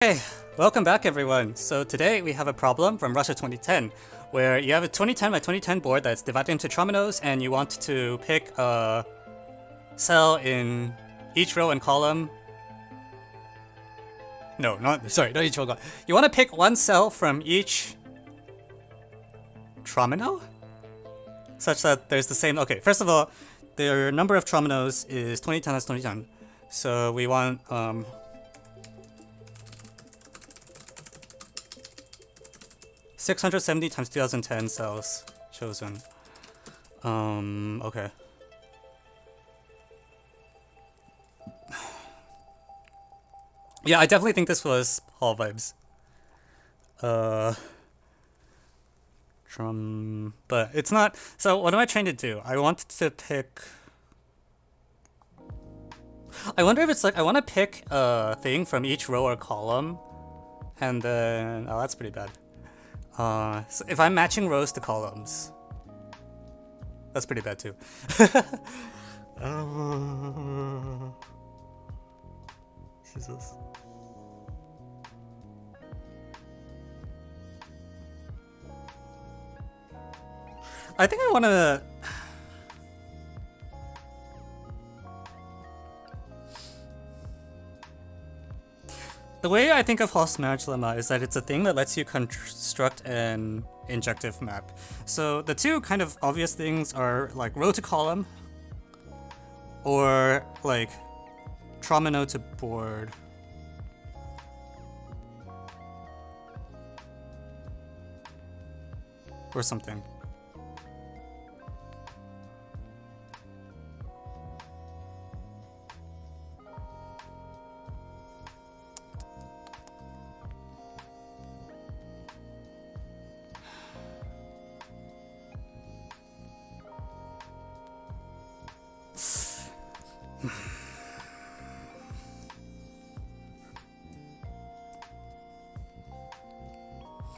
Okay, welcome back everyone. So today we have a problem from Russia 2010 where you have a 2010 by 2010 board that's divided into trominos and you want to pick a cell in each row and column. No, not each row and column. You want to pick one cell from each tromino such that there's the same. Okay, first of all, the number of trominos is 2010 as 2010. So we want 670 times 2010 cells chosen. Okay. Yeah, I definitely think this was Hall vibes. But it's not. So what am I trying to do? I want to pick. I wonder if it's like I want to pick a thing from each row or column, and then that's pretty bad. So if I'm matching rows to columns, that's pretty bad too. Jesus. I think I want to. The way I think of Hall's marriage lemma is that it's a thing that lets you construct an injective map. So the two kind of obvious things are like row to column or like tromino to board. Or something.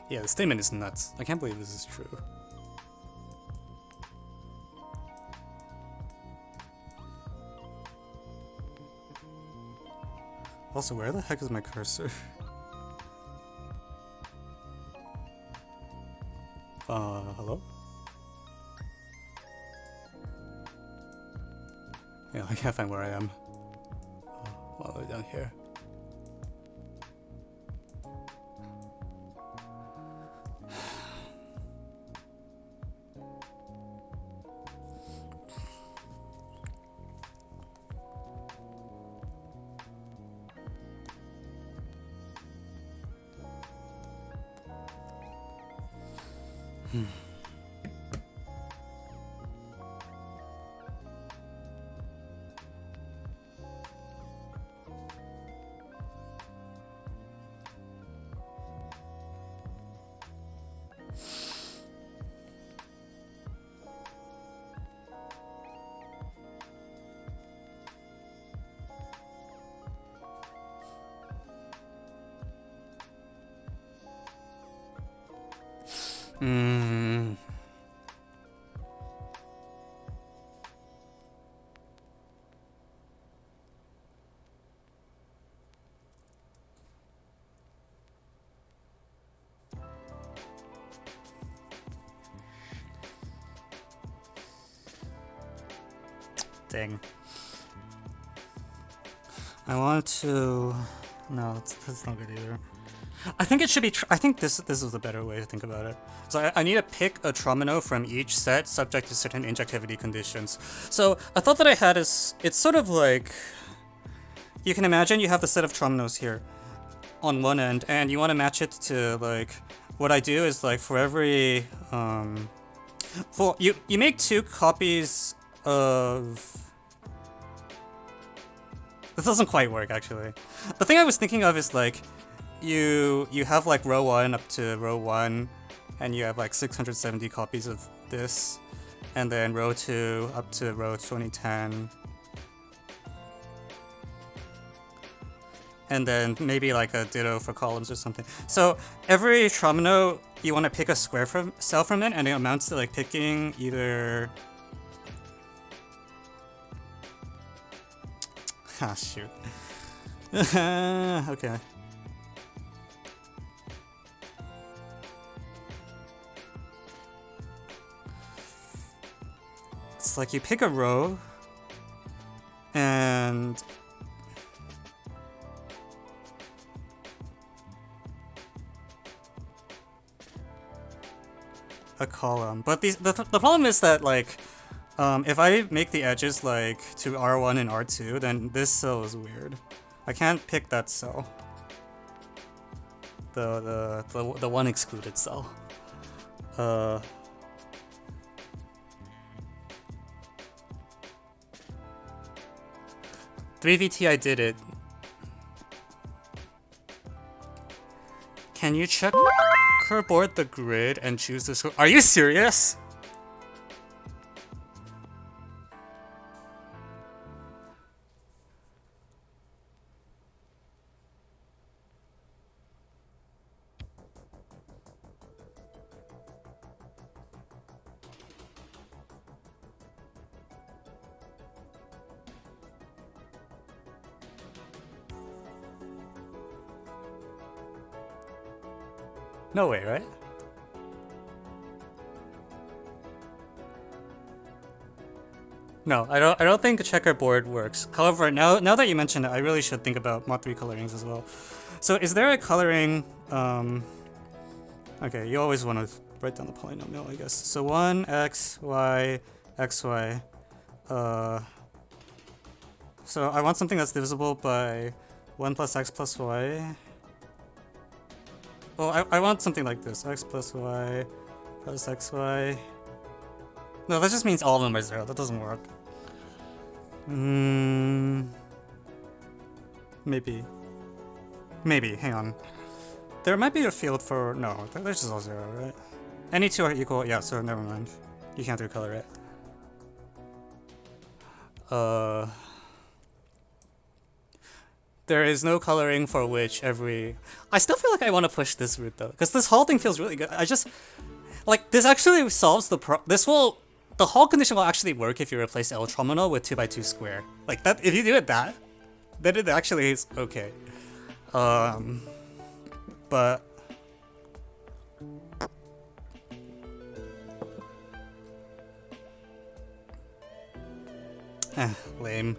Yeah, the statement is nuts. I can't believe this is true. Also, where the heck is my cursor? Hello? Yeah, I can't find where I am. All the way down here. Dang. I want to. No, that's not good either. I think it should be. I think this is a better way to think about it. So I need to pick a tromino from each set, subject to certain injectivity conditions. So a thought that I had is it's sort of like you can imagine you have the set of trominos here on one end, and you want to match it to like what I do is like for every for you make two copies of. This doesn't quite work actually. The thing I was thinking of is like you have like row 1 up to row 1 and you have like 670 copies of this, and then row 2 up to row 2010, and then maybe like a ditto for columns or something. So every tromino you want to pick a square cell from it, and it amounts to like picking either Ah, shoot. Okay. it's like you pick a row and a column. But the problem is that like if I make the edges like to R1 and R2, then this cell is weird. I can't pick that cell. The one excluded cell. 3VT, I did it. Can you checkerboard the grid and choose this? Are you serious? No way, right? No, I don't think a checkerboard works. However, now that you mention it, I really should think about mod 3 colorings as well. So is there a coloring okay, you always want to write down the polynomial, I guess. So 1 x y x y so I want something that's divisible by 1 plus x plus y. Well, I want something like this, x plus y plus xy. No, that just means all of them are 0. That doesn't work. Maybe. Maybe, hang on. There might be a field for... No, they're just all 0, right? Any two are equal, yeah, so never mind. You can't recolor it. There is no coloring for which every... I still feel like I want to push this route though, because this Hall thing feels really good. I just... Like, this actually solves the the Hall condition will actually work if you replace L terminal with 2x2 square. Like, that, if you do it that, then it actually is okay. But... lame.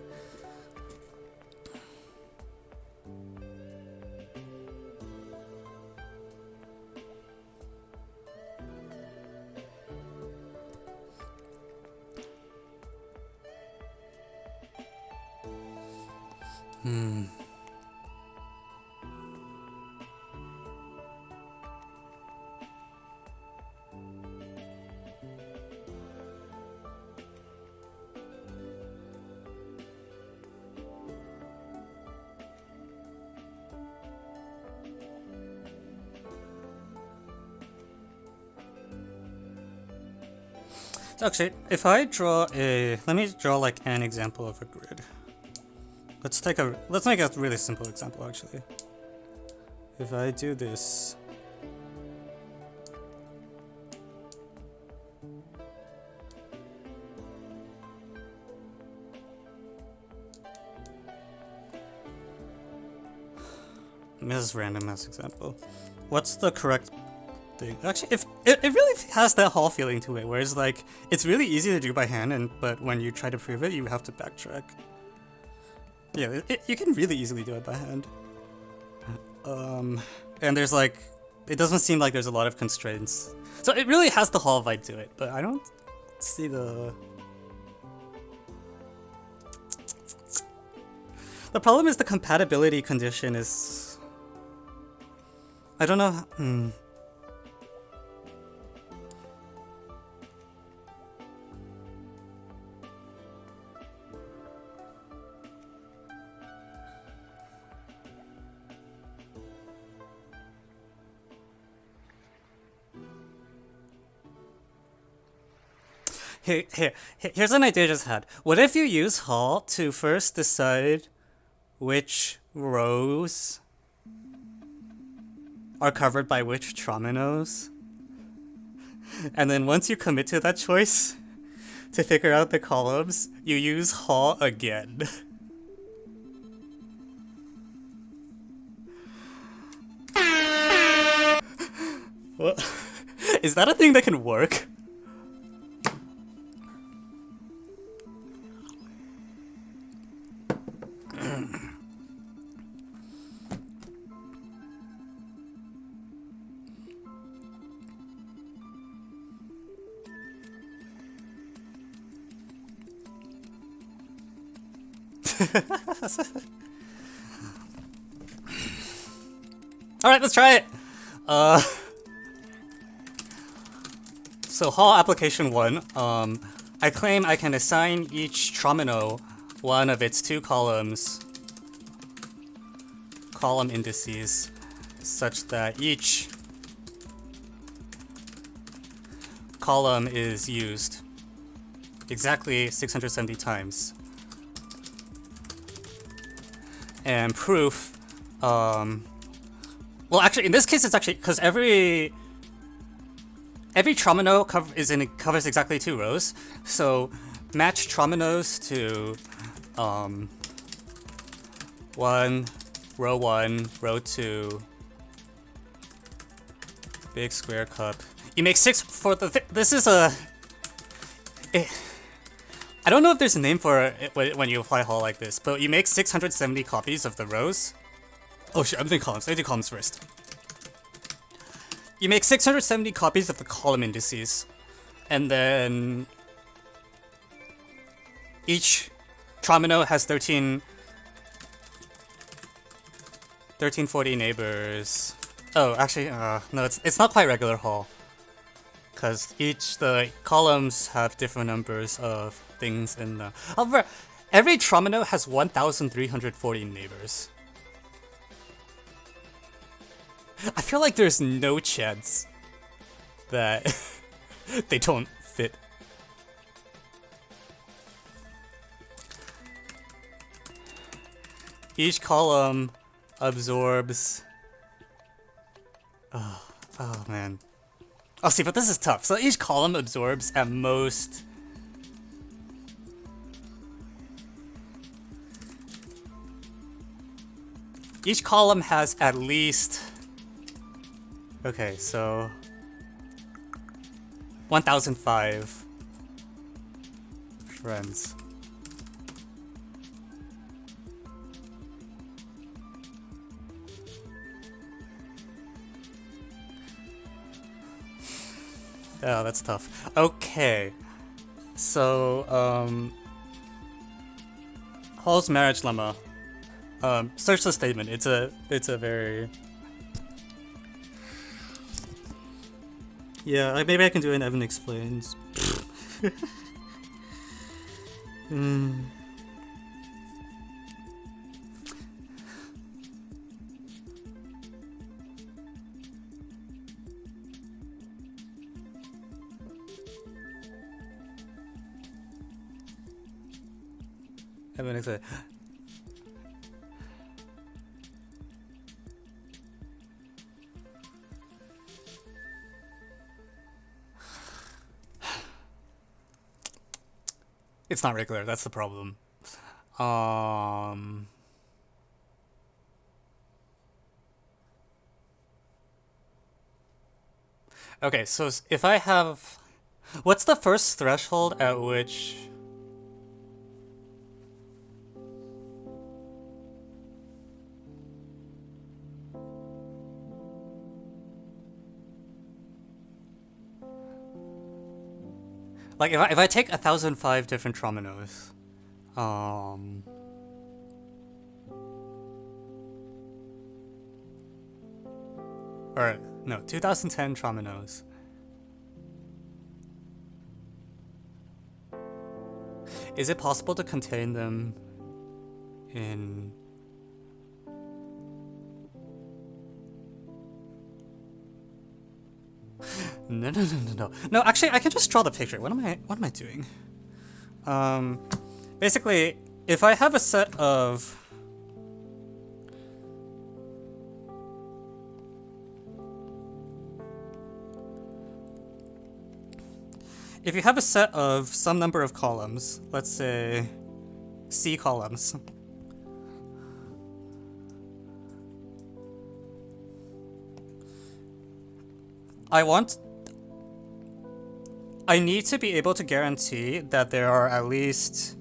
Actually, if I draw let me draw like an example of a grid. Let's make a really simple example actually. If I do this, this is random as example. What's the correct thing? Actually, if it really has that Hall feeling to it, where it's like it's really easy to do by hand, but when you try to prove it, you have to backtrack. Yeah, you can really easily do it by hand. And there's like, it doesn't seem like there's a lot of constraints. So it really has the Hall vibe to it, but I don't see the... The problem is the compatibility condition is... I don't know... Here's an idea I just had. What if you use Hall to first decide which rows are covered by which trominos? And then once you commit to that choice, to figure out the columns, you use Hall again. Well, is that a thing that can work? Alright, let's try it! So Hall application 1, I claim I can assign each tromino one of its two column indices such that each column is used exactly 670 times. And proof, well, actually, in this case, it's actually because every tromino covers exactly 2 rows, so match trominos to 1, row 2, big square cup. You make 6 for the. This is a. I don't know if there's a name for it when you apply Hall like this, but you make 670 copies of the rows. Oh shit, I'm doing columns. I do columns first. You make 670 copies of the column indices, and then each tromino has 1340 neighbors. Oh, actually, no, it's not quite regular Hall, because the columns have different numbers of things in them. However, every tromino has 1,340 neighbors. I feel like there's no chance that they don't fit. Each column absorbs. Oh man. Oh, see, but this is tough. So each column absorbs at most. Each column has at least. Okay, so 1005 friends. Oh, that's tough. Okay. So, Hall's marriage lemma. Search the statement. It's a very. Yeah, maybe I can do an Evan explains. Evan explains. It's not regular, that's the problem. Okay, so if I have... What's the first threshold at which... Like, if I take 1,005 different trominos, or, no, 2010 trominos. Is it possible to contain them in... No. No, actually, I can just draw the picture. What am I doing? Basically, if I have a set of... If you have a set of some number of columns, let's say C columns, I need to be able to guarantee that there are at least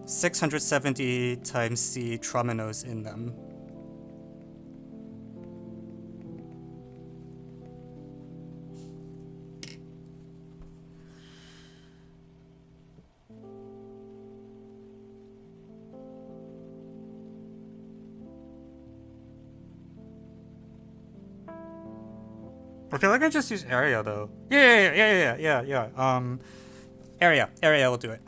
670 times C trominos in them. I feel like I just use area though. Yeah. Area will do it.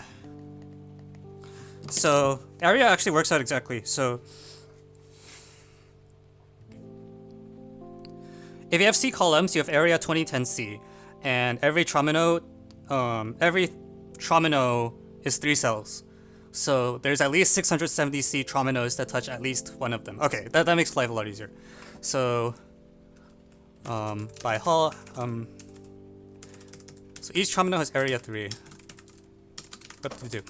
So area actually works out exactly. So if you have C columns, you have area 2010C, and every tromino is 3 cells. So there's at least 670 C trominos that touch at least one of them. Okay, that makes life a lot easier. So by Hall, so each tromino has area 3. What to do?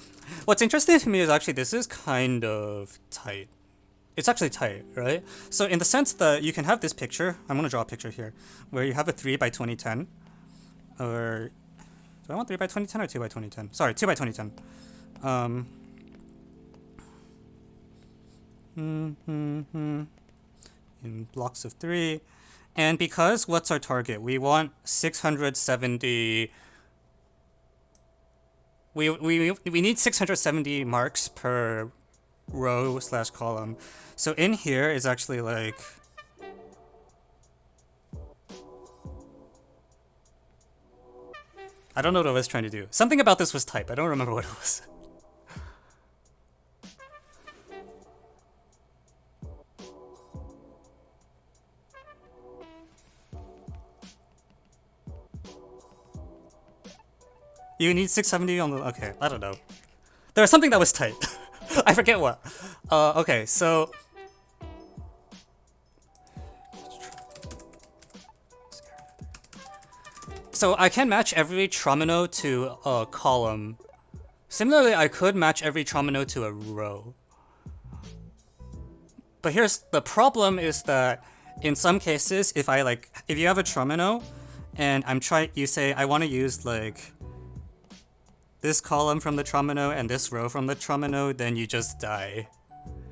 What's interesting to me is actually this is kind of tight. It's actually tight, right? So in the sense that you can have this picture, I'm gonna draw a picture here, where you have a 3 by 2010, or do I want 3 by 2010 or 2 by 2010? Sorry, 2 by 2010. In blocks of 3, and because what's our target? We want 670. We need 670 marks per row / column. So in here is actually like I don't know what I was trying to do. Something about this was type. I don't remember what it was. You need 670 on the... Okay, I don't know. There was something that was tight. I forget what. Okay, so... So I can match every tromino to a column. Similarly, I could match every tromino to a row. But here's the problem is that in some cases, if you have a tromino and you say I want to use like this column from the tromino and this row from the tromino, then you just die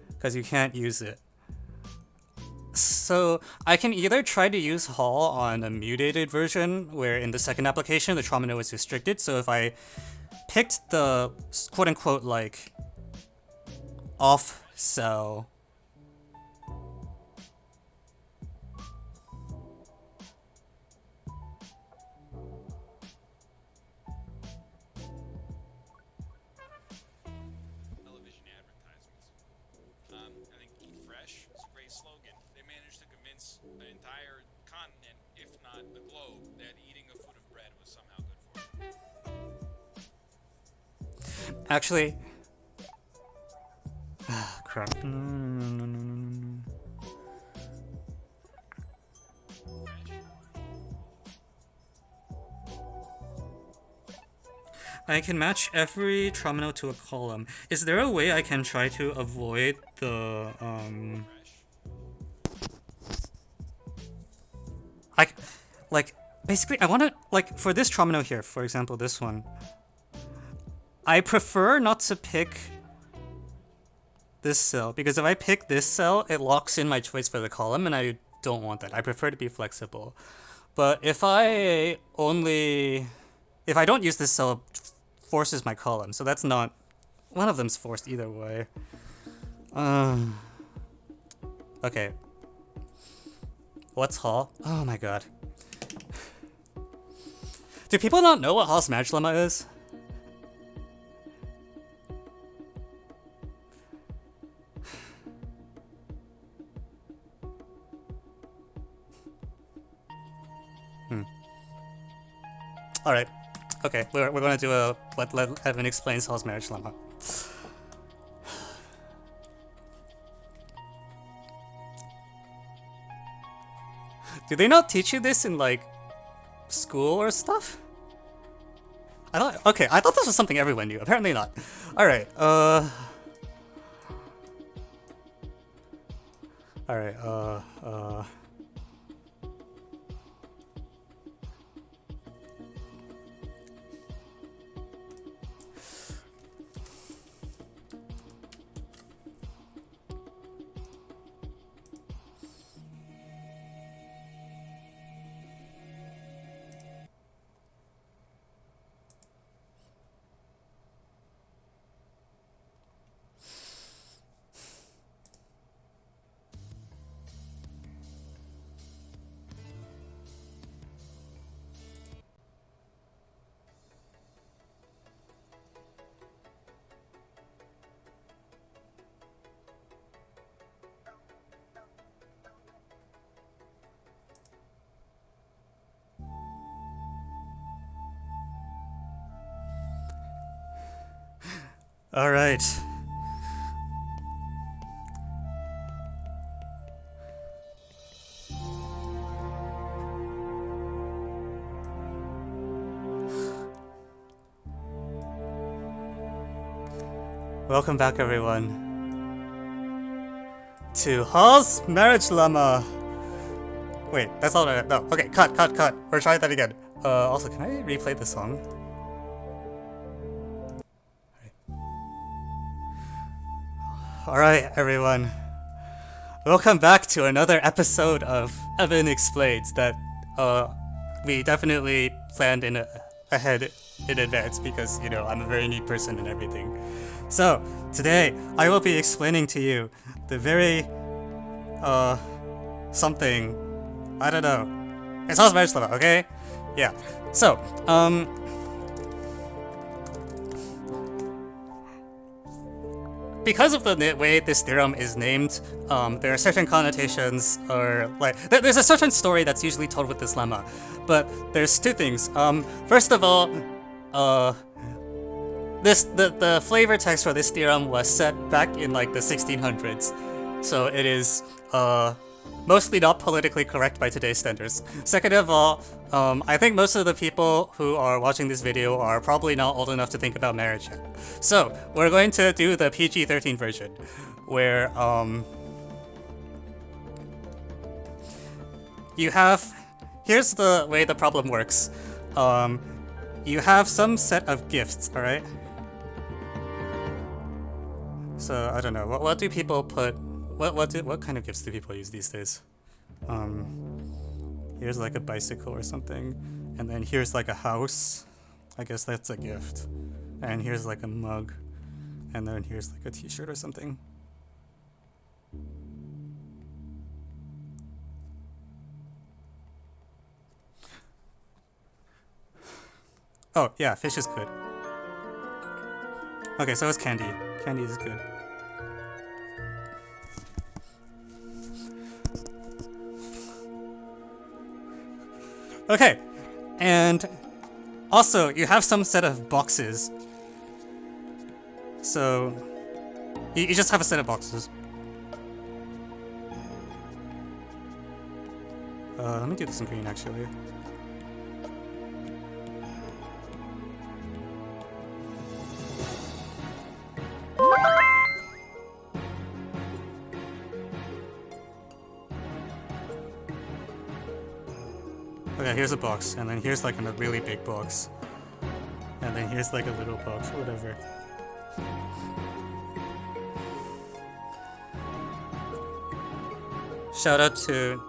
because you can't use it. So I can either try to use Hall on a mutated version where in the second application the tromino is restricted. So if I picked the quote-unquote like off cell, actually, crap. No. I can match every tromino to a column. Is there a way I can try to avoid the basically I want to for this tromino here, for example, this one. I prefer not to pick this cell, because if I pick this cell, it locks in my choice for the column, and I don't want that. I prefer to be flexible. But if I don't use this cell, it forces my column, so that's not... One of them's forced either way. Okay. What's Hall? Oh my god. Do people not know what Hall's marriage lemma is? Alright. Okay, we're gonna do a let Evan explains Hall's marriage lemma. Do they not teach you this in like school or stuff? I thought this was something everyone knew. Apparently not. Alright, All right. Welcome back, everyone, to Hall's marriage lemma. Wait, that's all right. No, okay, cut. We're trying that again. Also, can I replay the song? Alright, everyone. Welcome back to another episode of Evan Explains that we definitely planned ahead in advance because, you know, I'm a very neat person and everything. So, today, I will be explaining to you the very, something, I don't know. It's Hall's marriage lemma, okay? Yeah. So, because of the way this theorem is named, there are certain connotations, or like there's a certain story that's usually told with this lemma, but there's two things. First of all, the flavor text for this theorem was set back in like the 1600s, so it is mostly not politically correct by today's standards. Second of all, I think most of the people who are watching this video are probably not old enough to think about marriage yet. So, we're going to do the PG-13 version, where you have... Here's the way the problem works. You have some set of gifts, alright? So, I don't know, what do people put... What kind of gifts do people use these days? Here's like a bicycle or something, and then here's like a house. I guess that's a gift. And here's like a mug, and then here's like a t-shirt or something. Oh, yeah, fish is good. Okay, so it's candy. Candy is good. Okay, and also you have some set of boxes. So you just have a set of boxes. Let me do this in green actually. Okay, here's a box, and then here's like a really big box. And then here's like a little box, whatever. Shout out to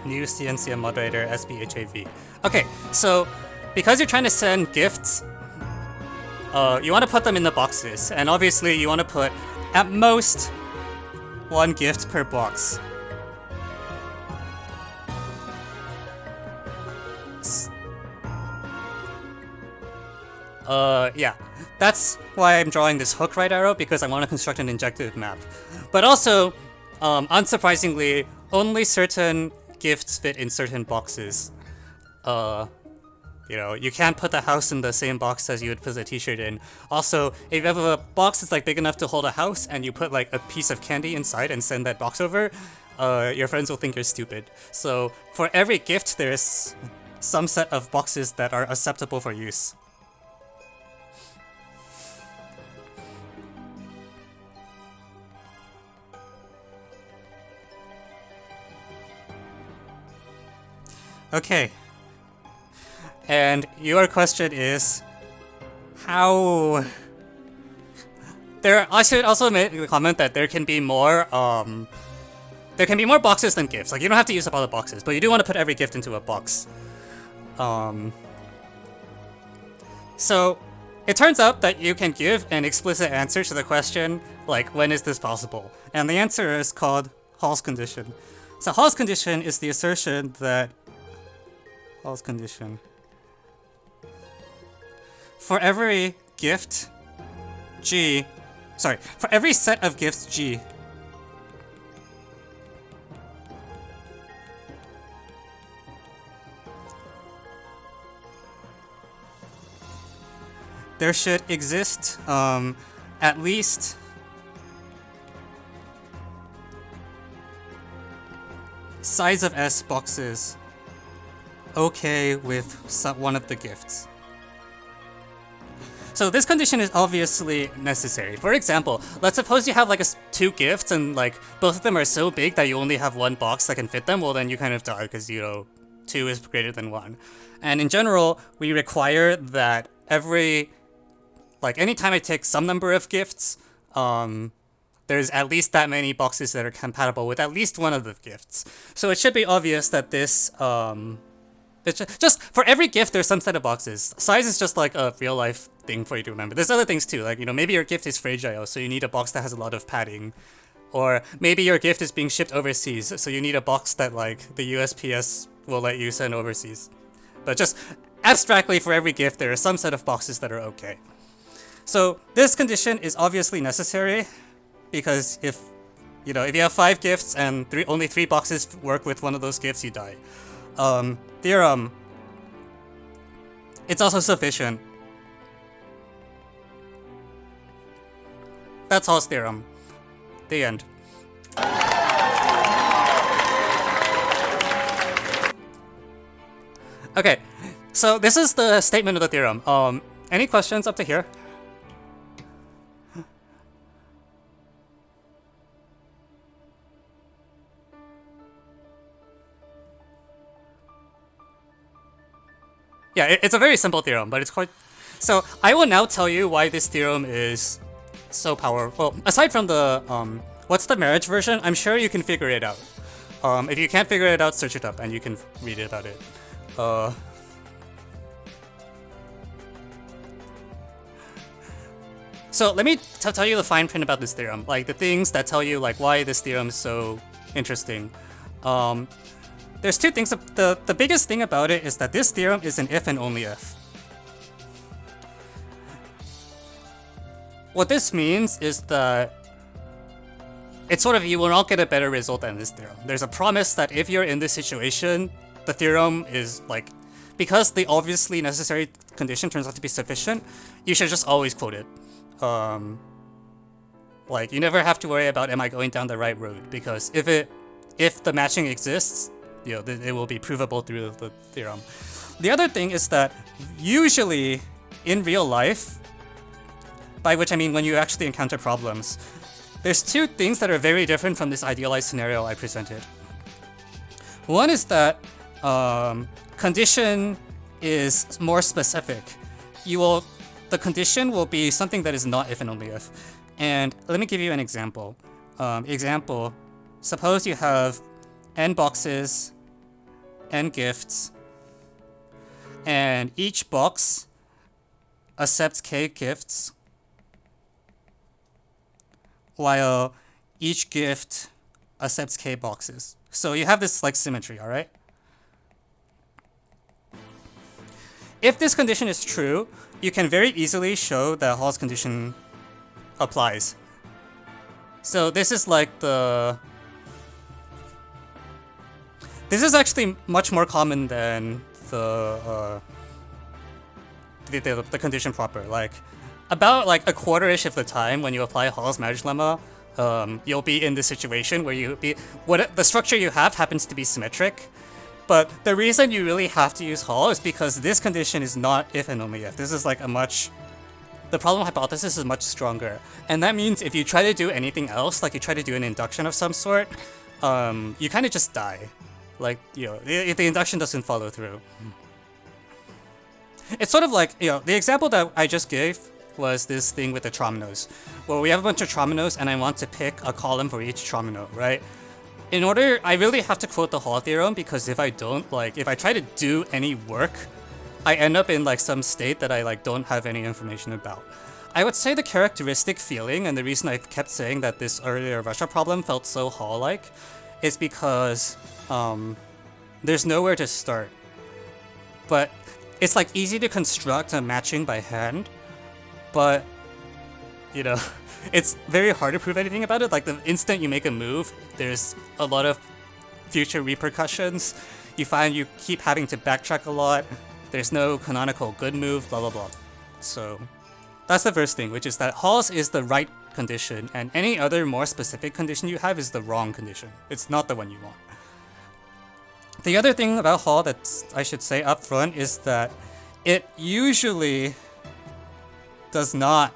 new CNCM moderator SBHAV. Okay, so because you're trying to send gifts, you want to put them in the boxes, and obviously you want to put at most one gift per box. Yeah, that's why I'm drawing this hook right arrow, because I want to construct an injective map. But also, unsurprisingly, only certain gifts fit in certain boxes. You know, you can't put the house in the same box as you would put a t-shirt in. Also, if you have a box that's like big enough to hold a house and you put like a piece of candy inside and send that box over, your friends will think you're stupid. So, for every gift, there's some set of boxes that are acceptable for use. Okay. And your question is, how... I should also make the comment that there can be more boxes than gifts. Like, you don't have to use up all the boxes, but you do want to put every gift into a box. So, it turns out that you can give an explicit answer to the question, like, when is this possible? And the answer is called Hall's condition. So Hall's condition is the assertion that Hall's condition. For every gift G, for every set of gifts G, there should exist at least size of S boxes okay with one of the gifts. So this condition is obviously necessary. For example, let's suppose you have like two gifts and like both of them are so big that you only have one box that can fit them. Well, then you kind of die because, you know, 2 is greater than 1. And in general, we require that anytime I take some number of gifts, there's at least that many boxes that are compatible with at least one of the gifts. So it should be obvious that this, it's just for every gift, there's some set of boxes. Size is just like a real life thing for you to remember. There's other things too, like, you know, maybe your gift is fragile, so you need a box that has a lot of padding. Or maybe your gift is being shipped overseas, so you need a box that like the USPS will let you send overseas. But just abstractly, for every gift, there are some set of boxes that are okay. So this condition is obviously necessary because if you have 5 gifts and only 3 boxes work with one of those gifts, you die. Theorem. It's also sufficient. That's Hall's theorem. The end. Okay, so this is the statement of the theorem. Any questions up to here? Yeah, it's a very simple theorem, but it's quite... So I will now tell you why this theorem is so powerful. Aside from the, what's the marriage version? I'm sure you can figure it out. If you can't figure it out, search it up and you can read about it. So let me tell you the fine print about this theorem, like the things that tell you like why this theorem is so interesting. There's 2 things. The biggest thing about it is that this theorem is an if and only if. What this means is that it's sort of, you will not get a better result than this theorem. There's a promise that if you're in this situation, the theorem is like, because the obviously necessary condition turns out to be sufficient, you should just always quote it. Like, you never have to worry about, am I going down the right road? Because if the matching exists, you know, it will be provable through the theorem. The other thing is that usually in real life, by which I mean when you actually encounter problems, there's 2 things that are very different from this idealized scenario I presented. One is that condition is more specific. The condition will be something that is not if and only if. And let me give you an example. Suppose you have n boxes, n gifts, and each box accepts k gifts, while each gift accepts k boxes. So you have this like symmetry, alright? If this condition is true, you can very easily show that Hall's condition applies. So this is like this is actually much more common than the condition proper. Like, about like a quarter-ish of the time when you apply Hall's marriage lemma, you'll be in this situation where the structure you have happens to be symmetric. But the reason you really have to use Hall is because this condition is not if and only if. This is like the problem hypothesis is much stronger. And that means if you try to do anything else, like you try to do an induction of some sort, you kind of just die. Like, you know, if the induction doesn't follow through. It's sort of like, you know, the example that I just gave was this thing with the trominos. Well, we have a bunch of trominos and I want to pick a column for each tromino, right? I really have to quote the Hall theorem, because if I don't, like, if I try to do any work, I end up in like some state that I like don't have any information about. I would say the characteristic feeling, and the reason I kept saying that this earlier Russia problem felt so Hall-like, is because there's nowhere to start. But it's like easy to construct a matching by hand, but you know, it's very hard to prove anything about it. Like, the instant you make a move, there's a lot of future repercussions. You find you keep having to backtrack a lot. There's no canonical good move, blah blah blah. So That's the first thing, which is that Hall's is the right condition, and any other more specific condition you have is the wrong condition. It's not the one you want. The other thing about Hall that I should say up front is that it usually does not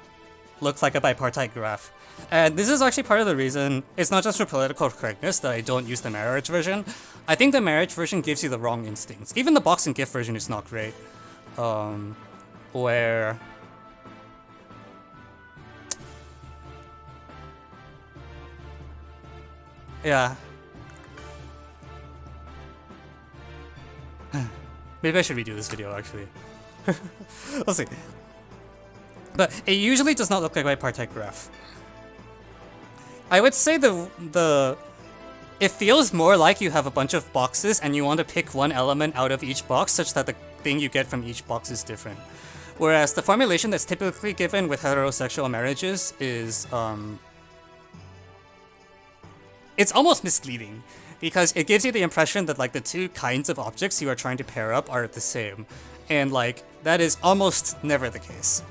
look like a bipartite graph. And this is actually part of the reason, it's not just for political correctness that I don't use the marriage version. I think the marriage version gives you the wrong instincts. Even the box and gift version is not great. Where... Yeah. Maybe I should redo this video, actually. We'll see. But it usually does not look like a bipartite graph. I would say it feels more like you have a bunch of boxes and you want to pick one element out of each box such that the thing you get from each box is different. Whereas the formulation that's typically given with heterosexual marriages is, it's almost misleading because it gives you the impression that like the two kinds of objects you are trying to pair up are the same. And like, that is almost never the case.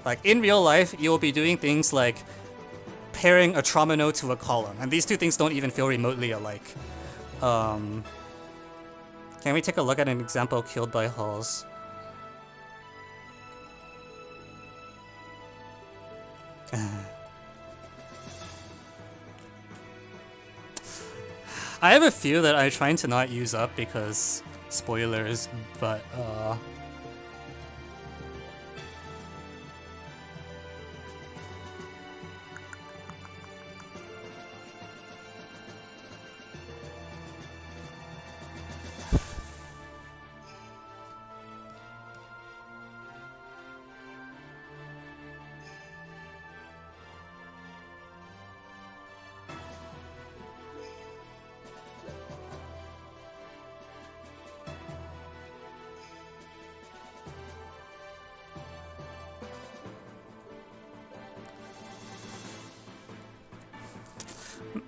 Like in real life, you will be doing things like pairing a tromino to a column, and these two things don't even feel remotely alike. Can we take a look at an example killed by Halls? I have a few that I'm trying to not use up because spoilers, but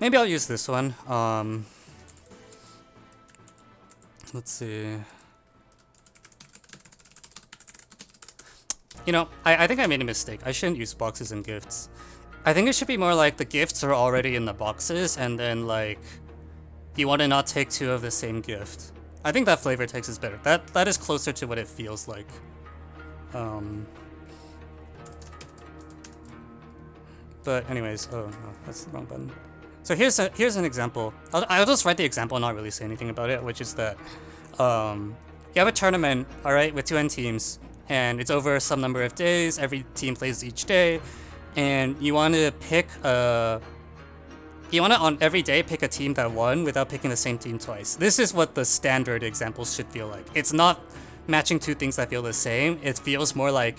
maybe I'll use this one. Let's see. You know, I think I made a mistake. I shouldn't use boxes and gifts. I think it should be more like the gifts are already in the boxes, and then like you want to not take two of the same gift. I think that flavor text is better. That is closer to what it feels like. But anyways, oh no, that's the wrong button. So here's an example. I'll just write the example and not really say anything about it, which is that you have a tournament, all right, with 2N teams, and it's over some number of days. Every team plays each day, and you want to on every day pick a team that won without picking the same team twice. This is what the standard examples should feel like. It's not matching two things that feel the same. It feels more like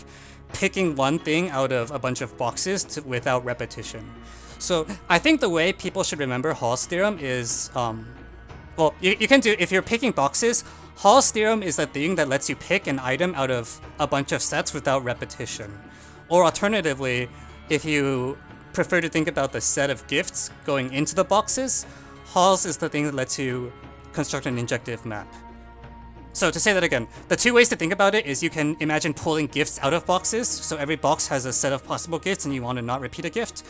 picking one thing out of a bunch of boxes without repetition. So I think the way people should remember Hall's theorem is, well, you can do, if you're picking boxes, Hall's theorem is the thing that lets you pick an item out of a bunch of sets without repetition. Or alternatively, if you prefer to think about the set of gifts going into the boxes, Hall's is the thing that lets you construct an injective map. So to say that again, the two ways to think about it is you can imagine pulling gifts out of boxes, so every box has a set of possible gifts and you want to not repeat a gift.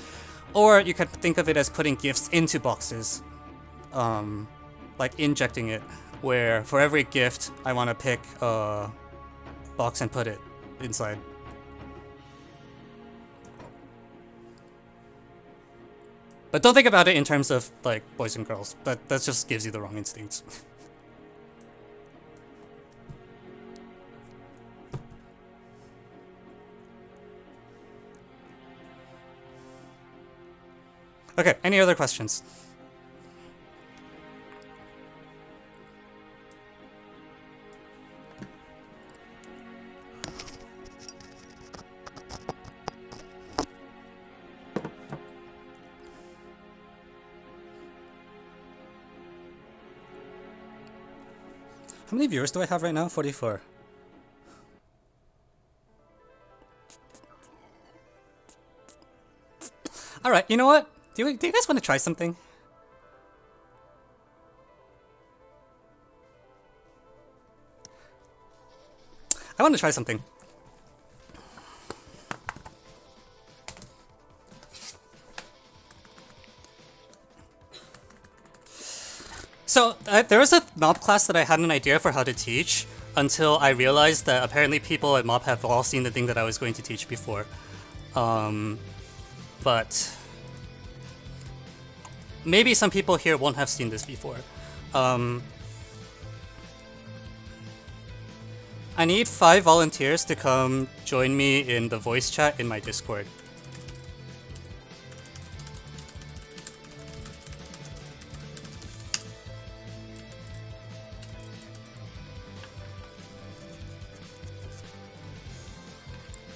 Or you could think of it as putting gifts into boxes, like injecting it, where for every gift, I want to pick a box and put it inside. But don't think about it in terms of like boys and girls. That just gives you the wrong instincts. Okay, any other questions? How many viewers do I have right now? 44. Alright, you know what? Do you guys want to try something? I want to try something. So there was a MOP class that I had an idea for how to teach until I realized that apparently people at MOP have all seen the thing that I was going to teach before. But maybe some people here won't have seen this before. I need 5 volunteers to come join me in the voice chat in my Discord.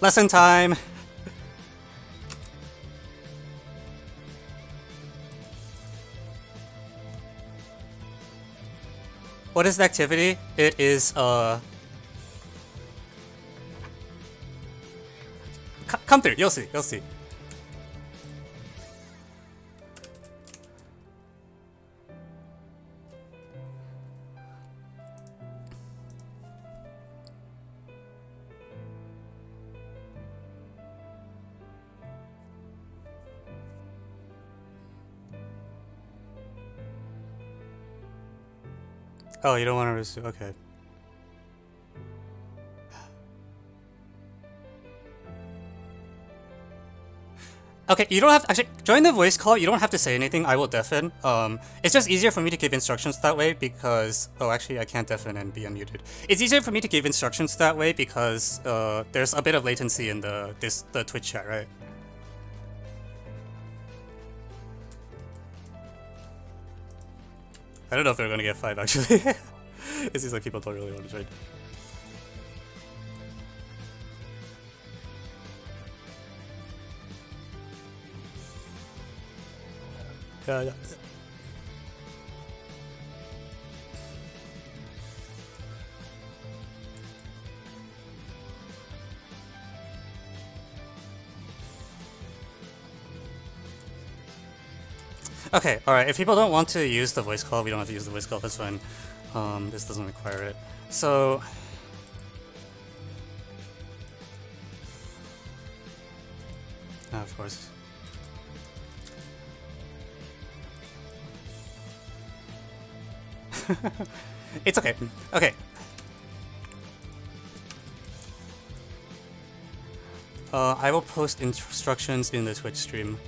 Lesson time! What is the activity? It is, come through, you'll see, you'll see. Oh, you don't want to resume? Okay. Okay, you don't have to, actually, join the voice call, you don't have to say anything, I will deafen. It's just easier for me to give instructions that way because, oh actually I can't deafen and be unmuted. It's easier for me to give instructions that way because there's a bit of latency in the Twitch chat, right? I don't know if they're gonna get 5 actually. It seems like people don't really want to join. Yeah. Okay, alright, if people don't want to use the voice call, we don't have to use the voice call, that's fine. This doesn't require it. So... of course. It's okay. Okay. I will post instructions in the Twitch stream.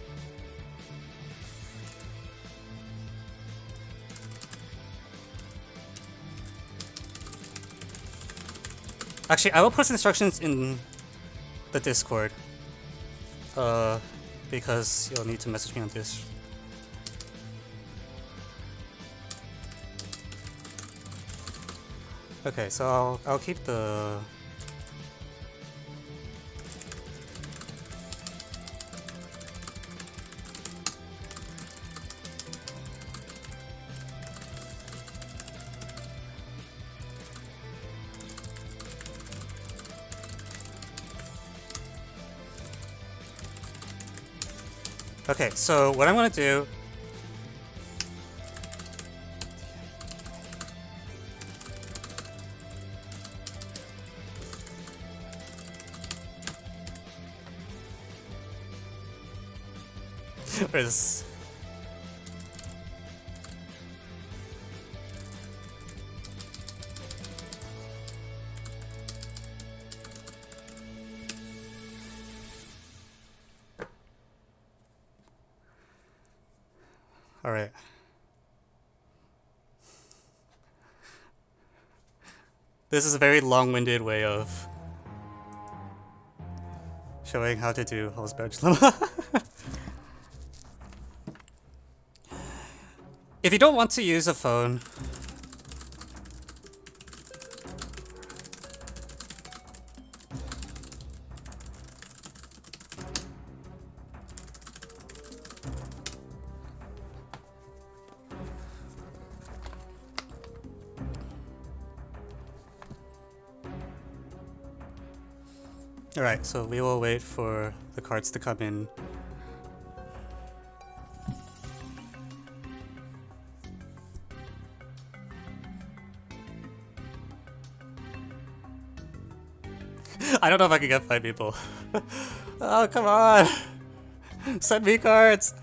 Actually, I will post instructions in the Discord. Because you'll need to message me on this. Okay, so I'll keep the... Okay, so what I'm gonna do... is... Alright. This is a very long-winded way of showing how to do Holzberg's lemma. If you don't want to use a phone, alright, so we will wait for the cards to come in. I don't know if I can get 5 people. Oh, come on! Send me cards!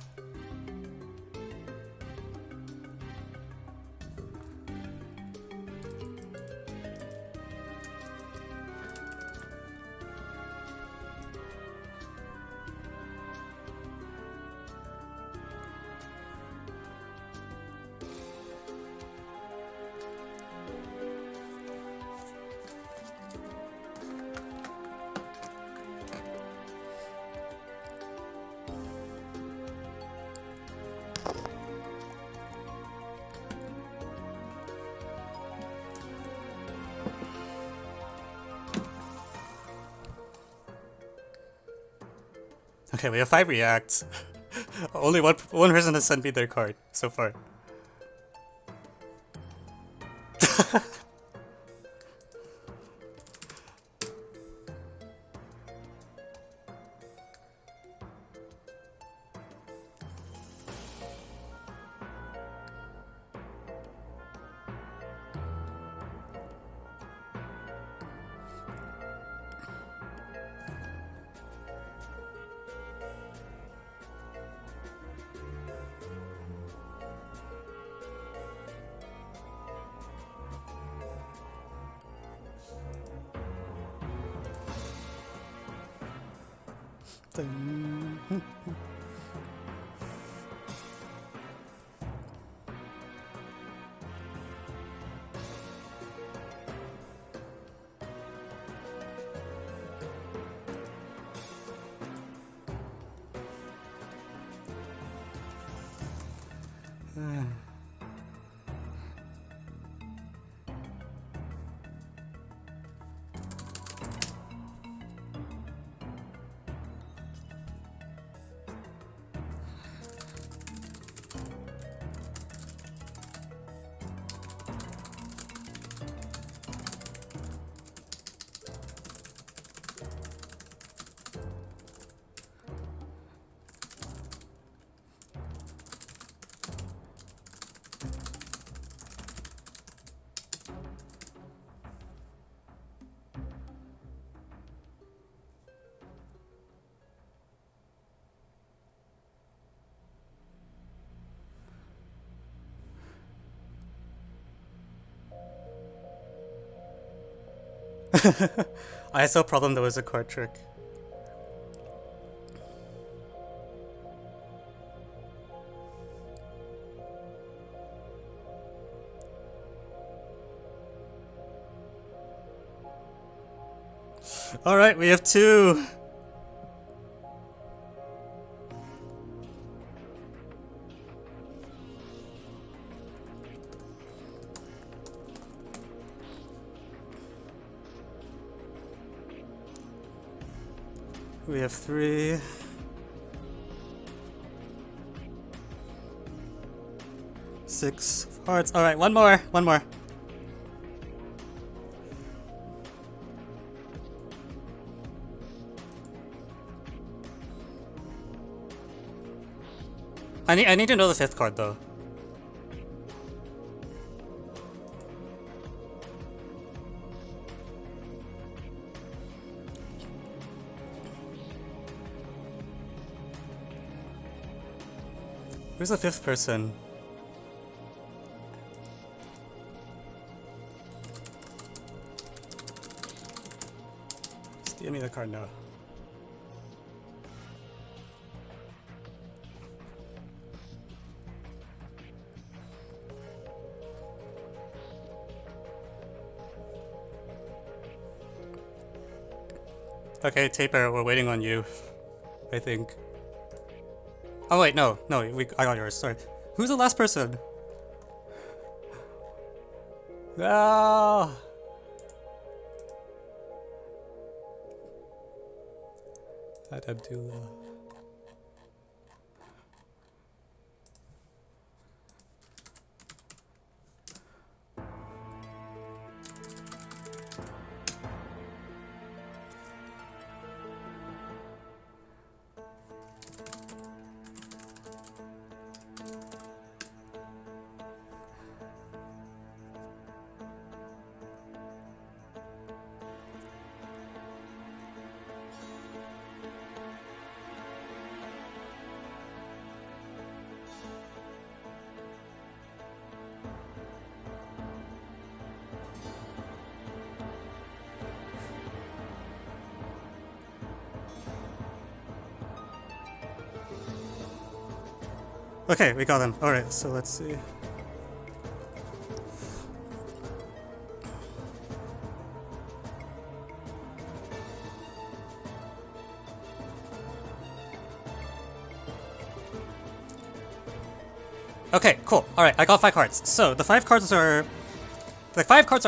Okay, we have 5 reacts. Only one person has sent me their card so far. I saw a problem there was a card trick. Alright, we have 2. We have 3. Six hearts. Alright, one more. I need to know the 5th card though. Who's the 5th person? Just give me the card now. Okay, Taper, we're waiting on you, I think. Oh wait, no, I got yours, sorry. Who's the last person? No! Abdullah. Okay, we got them. Alright, so let's see. Okay, cool. Alright, I got 5 cards. So the 5 cards are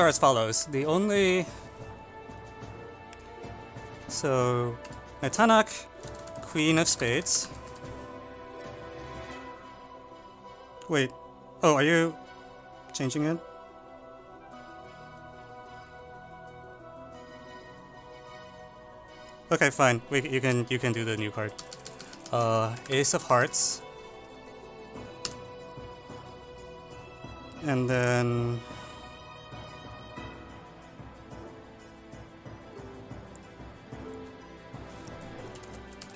as follows. The only So Tanak, Queen of spades. Wait. Oh, are you changing it? Okay, fine. You can do the new card. Ace of hearts. And then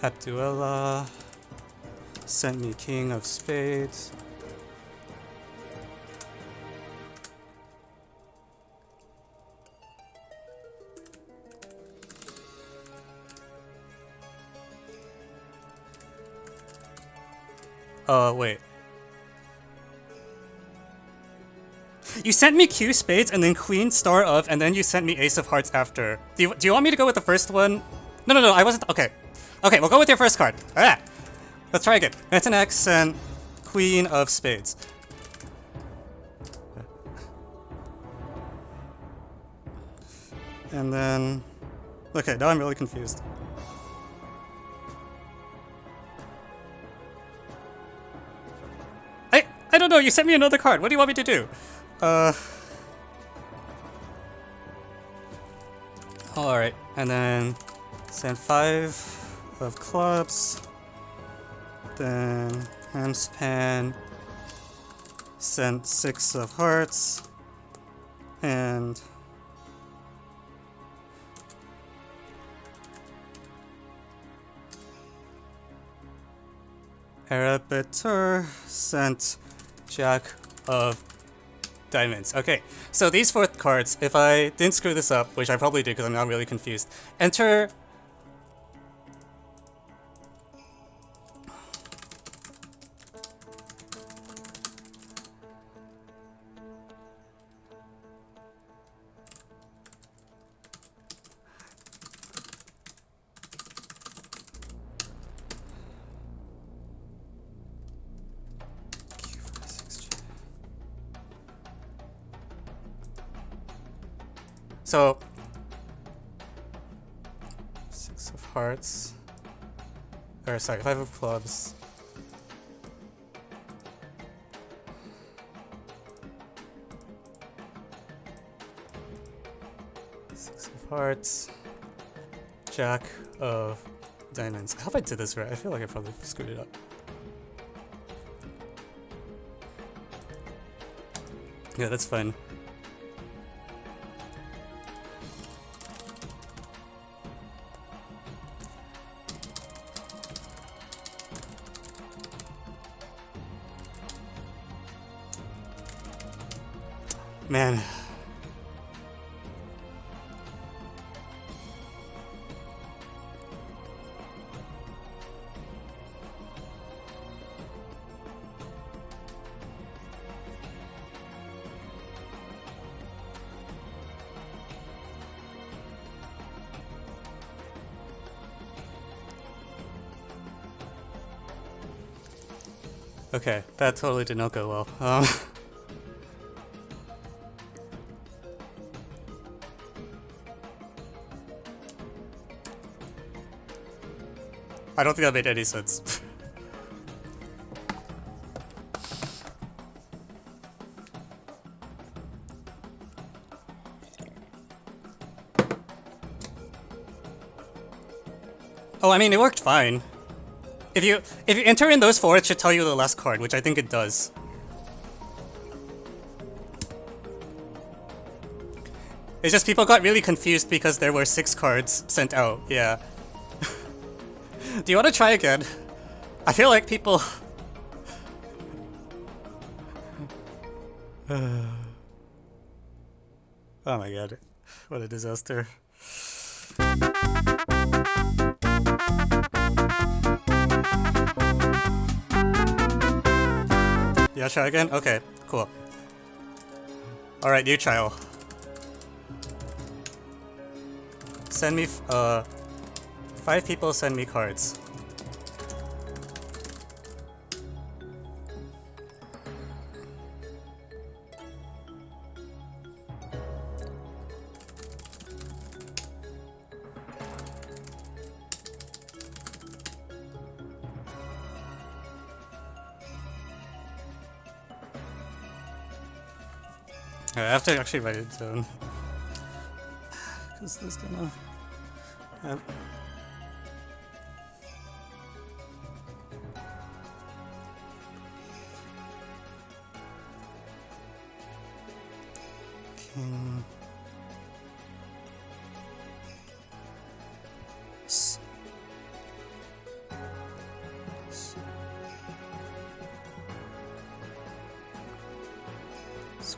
Abduella sent me king of spades. Wait. You sent me Q spades and then Queen star of, and then you sent me Ace of hearts after. Do you want me to go with the first one? No, I wasn't. Okay. Okay, we'll go with your first card. Alright. Let's try again. That's an X and Queen of spades. And then... Okay, now I'm really confused. I don't know, you sent me another card. What do you want me to do? Alright, and then send 5 of clubs. Then handspan. Send 6 of hearts. And Arabitor sent Jack of diamonds. Okay, so these 4 cards, if I didn't screw this up, which I probably did because I'm now really confused, enter... So, 6 of hearts, or sorry, 5 of clubs. Six of hearts, Jack of diamonds. I hope I did this right. I feel like I probably screwed it up. Yeah, that's fine. Man. Okay, that totally did not go well. I don't think that made any sense. Oh, I mean, it worked fine. If you enter in those 4, it should tell you the last card, which I think it does. It's just people got really confused because there were 6 cards sent out. Yeah. Do you want to try again? I feel like people... Oh my god. What a disaster. Yeah, try again? Okay, cool. Alright, new trial. Send me... 5 people send me cards. I have to actually write it down. Because this gonna... King...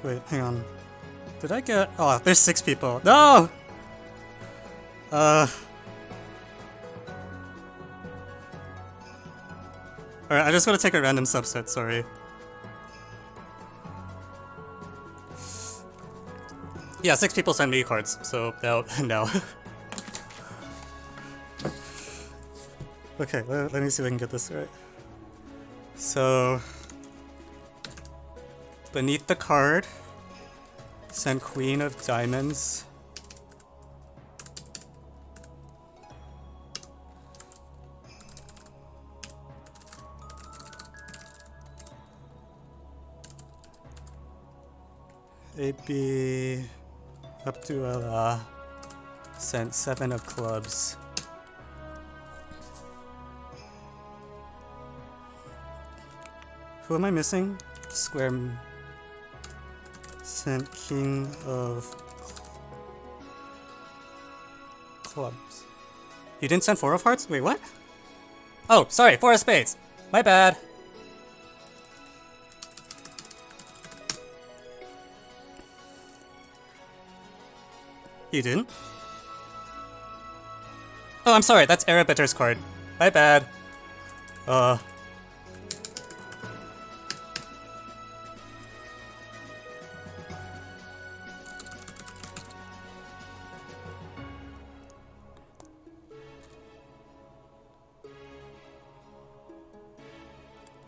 Wait, hang on. Did I get... Oh, there's 6 people. No! Alright, I just gotta take a random subset, sorry. Yeah, 6 people sent me cards, so no. Okay, let me see if I can get this right. So... Beneath the card, send Queen of Diamonds. AB Abdullah sent 7 of Clubs. Who am I missing? Square sent King of Clubs. You didn't send 4 of Hearts? Wait, what? Oh, sorry, 4 of Spades. My bad. You didn't? Oh, I'm sorry, that's Erebitter's card. My bad.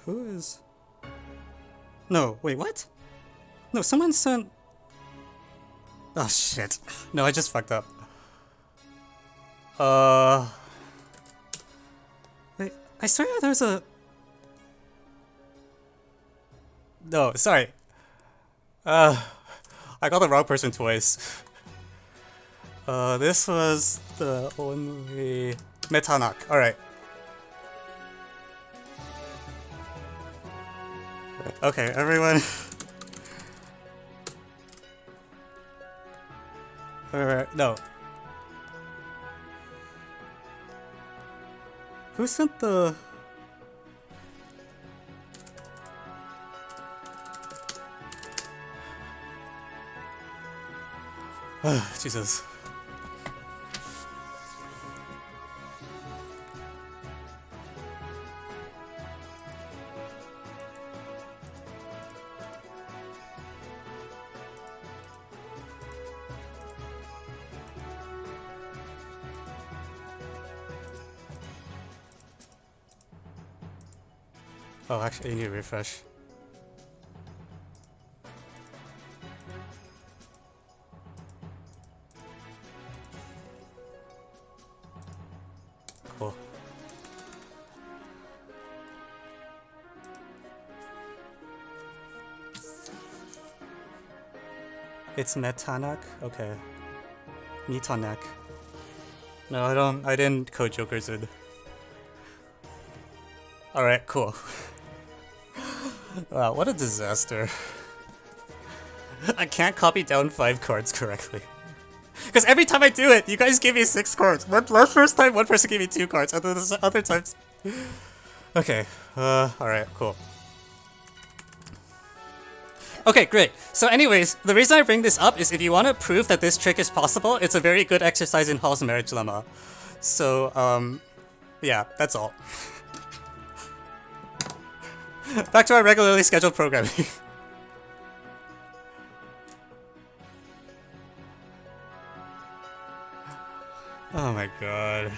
Who is... No, wait, what? No, someone sent... Oh, shit. No, I just fucked up. Wait, I swear there's a... No, sorry. I got the wrong person twice. This was the only... Metanak, alright. Okay, everyone. Alright, no. Who sent the... Jesus. Oh, actually, I need to refresh. Cool. It's Metanak? Okay. Metanak. No, I didn't code Jokers in. Alright, cool. Wow, what a disaster. I can't copy down 5 cards correctly. Because every time I do it, you guys give me 6 cards. First time, one person gave me 2 cards, and then the other times... Okay, alright, cool. Okay, great. So anyways, the reason I bring this up is if you want to prove that this trick is possible, it's a very good exercise in Hall's marriage lemma. So, yeah, that's all. Back to our regularly scheduled programming. Oh my god.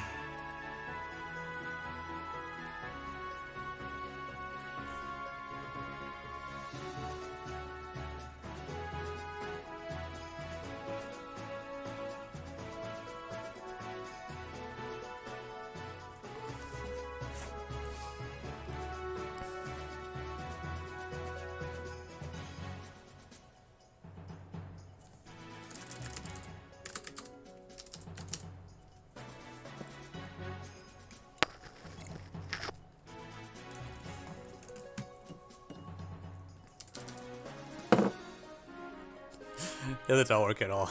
It did not work at all.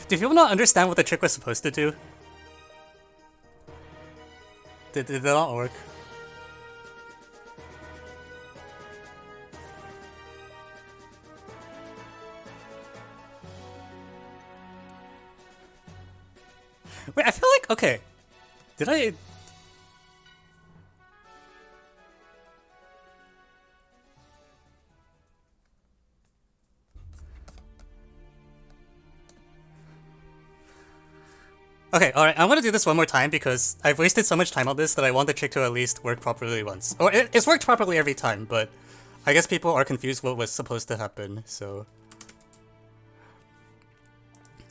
Do people not understand what the trick was supposed to do? Did it not work? Wait, I feel like, okay. Did I... Okay, alright, I'm gonna do this one more time because I've wasted so much time on this that I want the trick to at least work properly once. Or it's worked properly every time, but I guess people are confused what was supposed to happen, so...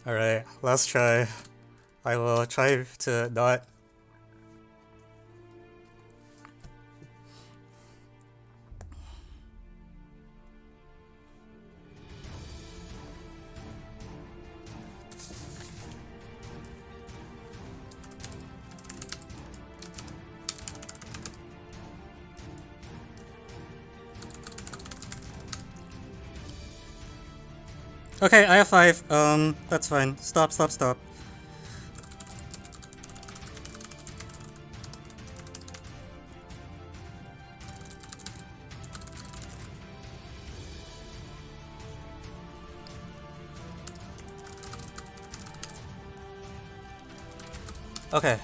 Alright, last try. I will try to not... Okay, I have 5. That's fine. Stop, stop, stop. Okay.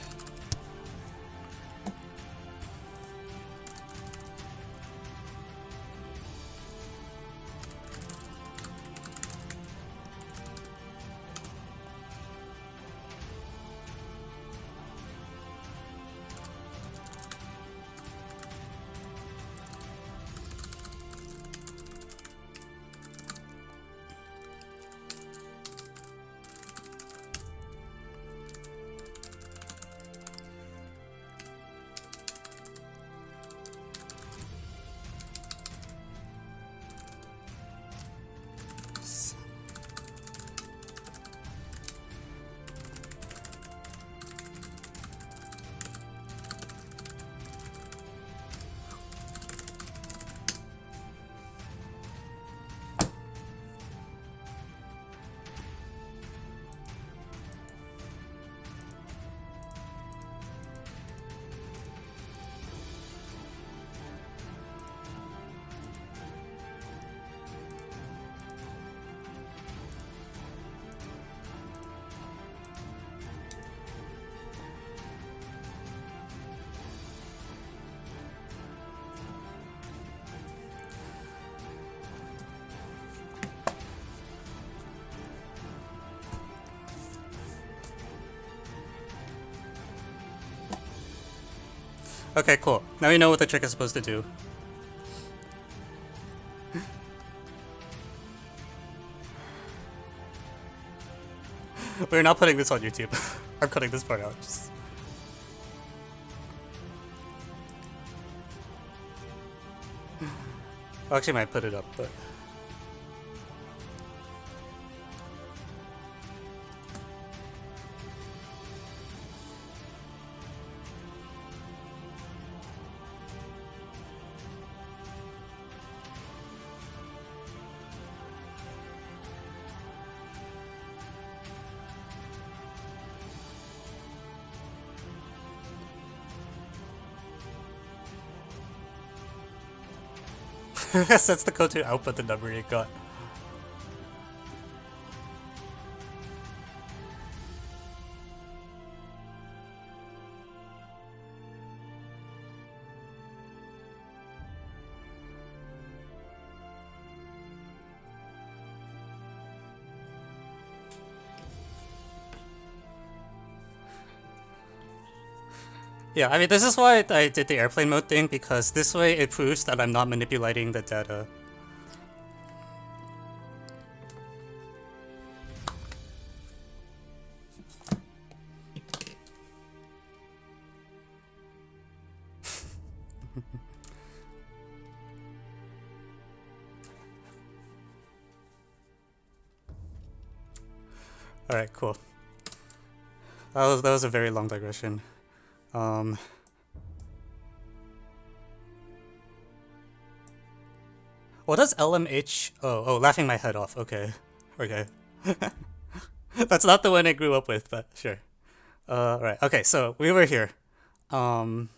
Okay, cool. Now we know what the trick is supposed to do. We're not putting this on YouTube. I'm cutting this part out. Just... I actually might put it up, but... Sets the code to output the number it got. Yeah, I mean, this is why I did the airplane mode thing, because this way it proves that I'm not manipulating the data. Alright, cool. that was a very long digression. What does LMH? Oh, laughing my head off. Okay. That's not the one I grew up with, but sure. Right. Okay. So we were here. I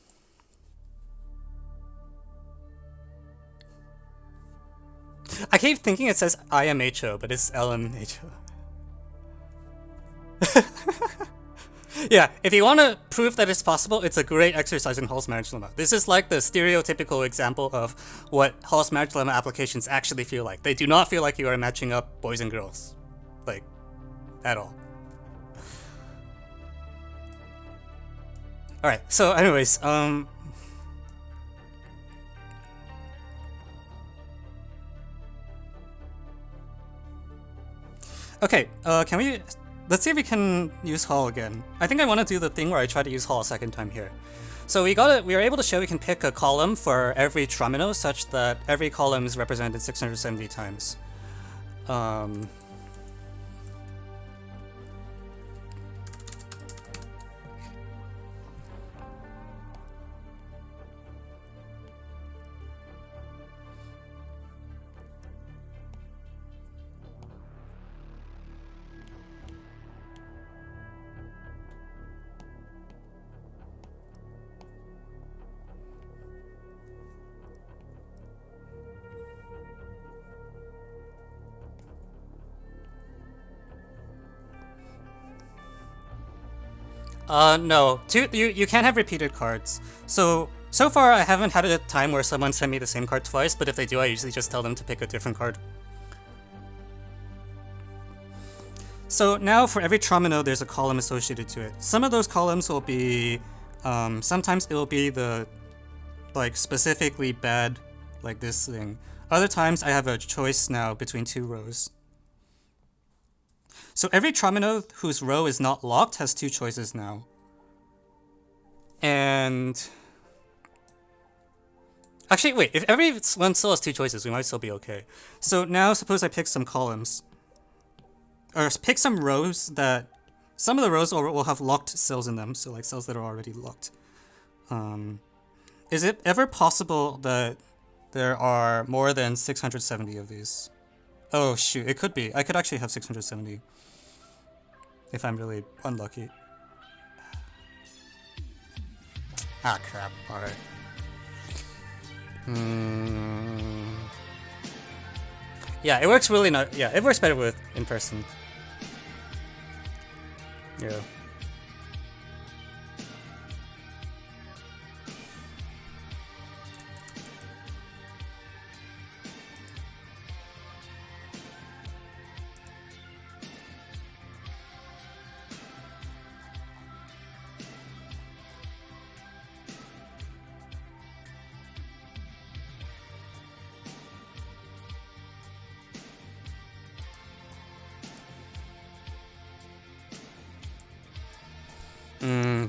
keep thinking it says IMHO, but it's LMHO. Yeah, if you want to prove that it's possible, it's a great exercise in Hall's marriage lemma. This is like the stereotypical example of what Hall's marriage lemma applications actually feel like. They do not feel like you are matching up boys and girls, like, at all. All right. So, anyways, okay. Can we? Let's see if we can use Hall again. I think I want to do the thing where I try to use Hall a second time here. So we were able to show we can pick a column for every trimino such that every column is represented 670 times. No. You can't have repeated cards. So far I haven't had a time where someone sent me the same card twice, but if they do, I usually just tell them to pick a different card. So now for every trimino, there's a column associated to it. Some of those columns will be, sometimes it will be the, like, specifically bad, like this thing. Other times I have a choice now between two rows. So every trimino whose row is not locked has two choices now. And actually, wait, if everyone still has two choices, we might still be okay. So now suppose I pick some columns. Or pick some rows that, some of the rows will have locked cells in them, so like cells that are already locked. Is it ever possible that there are more than 670 of these? Oh shoot, it could be. I could actually have 670. If I'm really unlucky. Ah, crap. Alright. Yeah, it works really not. Yeah, it works better with in person. Yeah.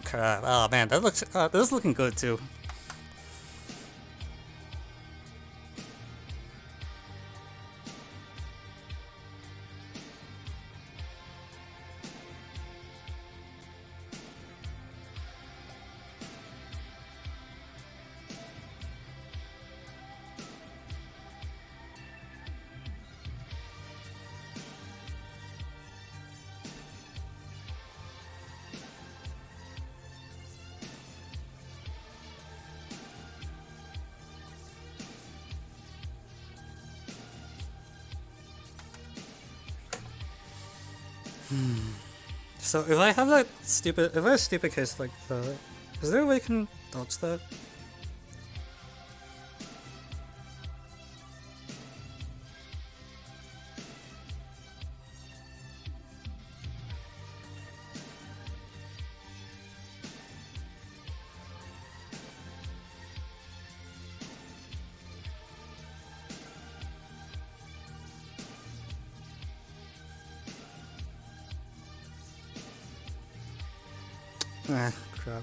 Crap. Oh man, that is looking good too. So if I have a stupid case like that, is there a way I can dodge that? Ah, crap.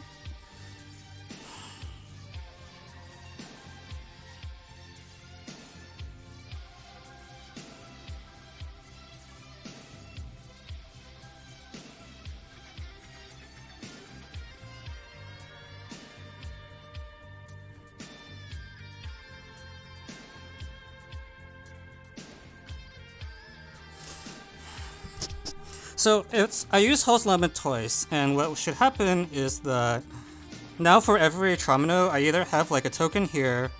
So I use host limit twice, and what should happen is that now for every Tromino, I either have like a token here,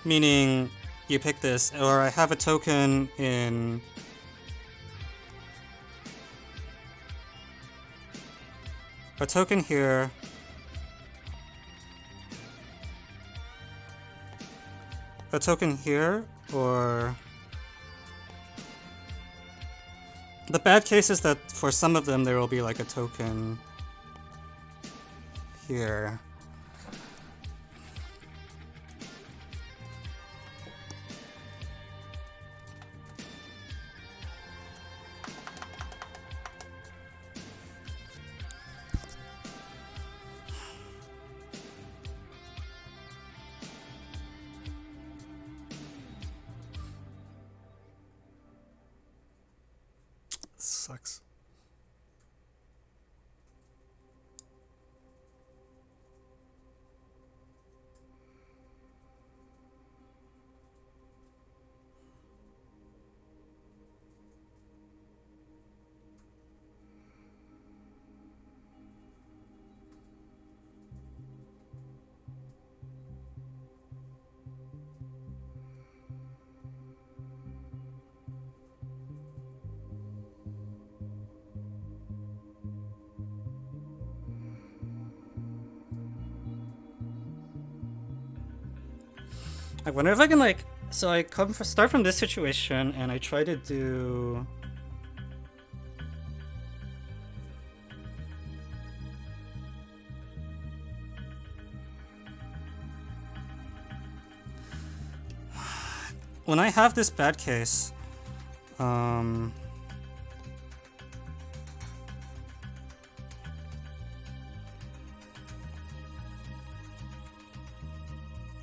meaning you pick this, or I have a token in here. A token here, or the bad case is that for some of them there will be like a token here. Sucks. I wonder if I can like, so I start from this situation and I try to do when I have this bad case,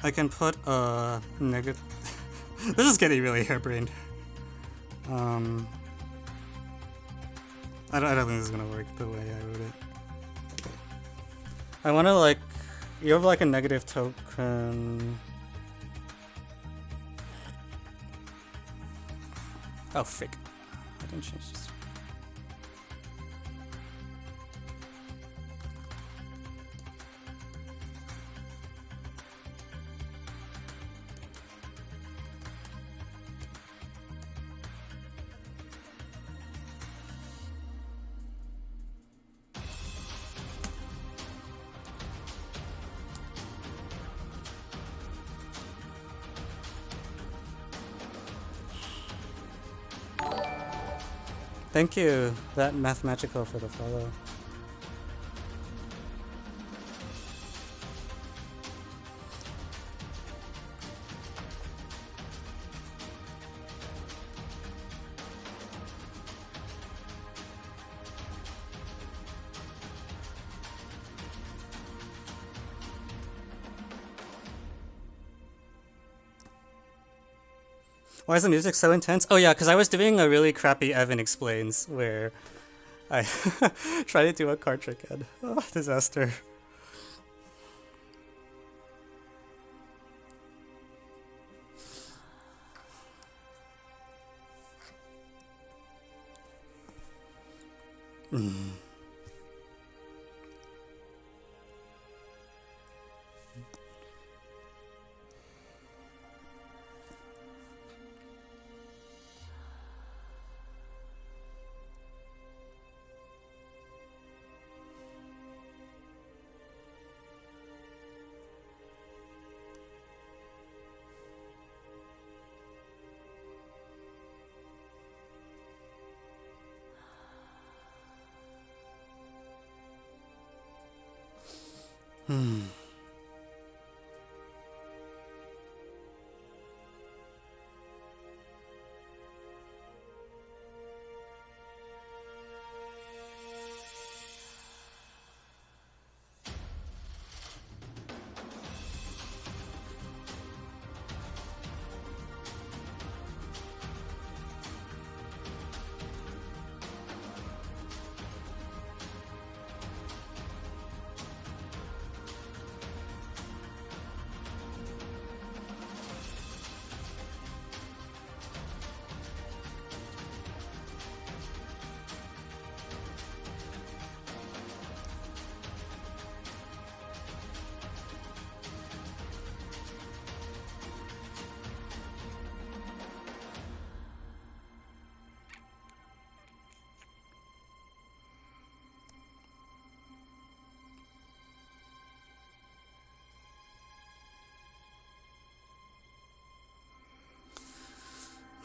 I can put a negative. This is getting really harebrained. I don't think this is gonna work the way I wrote it. I want to like, you have like a negative token. Oh, frick. I didn't change this. Thank you, that Mathemagical, for the follow. Why is the music so intense? Oh yeah, because I was doing a really crappy Evan Explains where I tried to do a card trick and oh, disaster.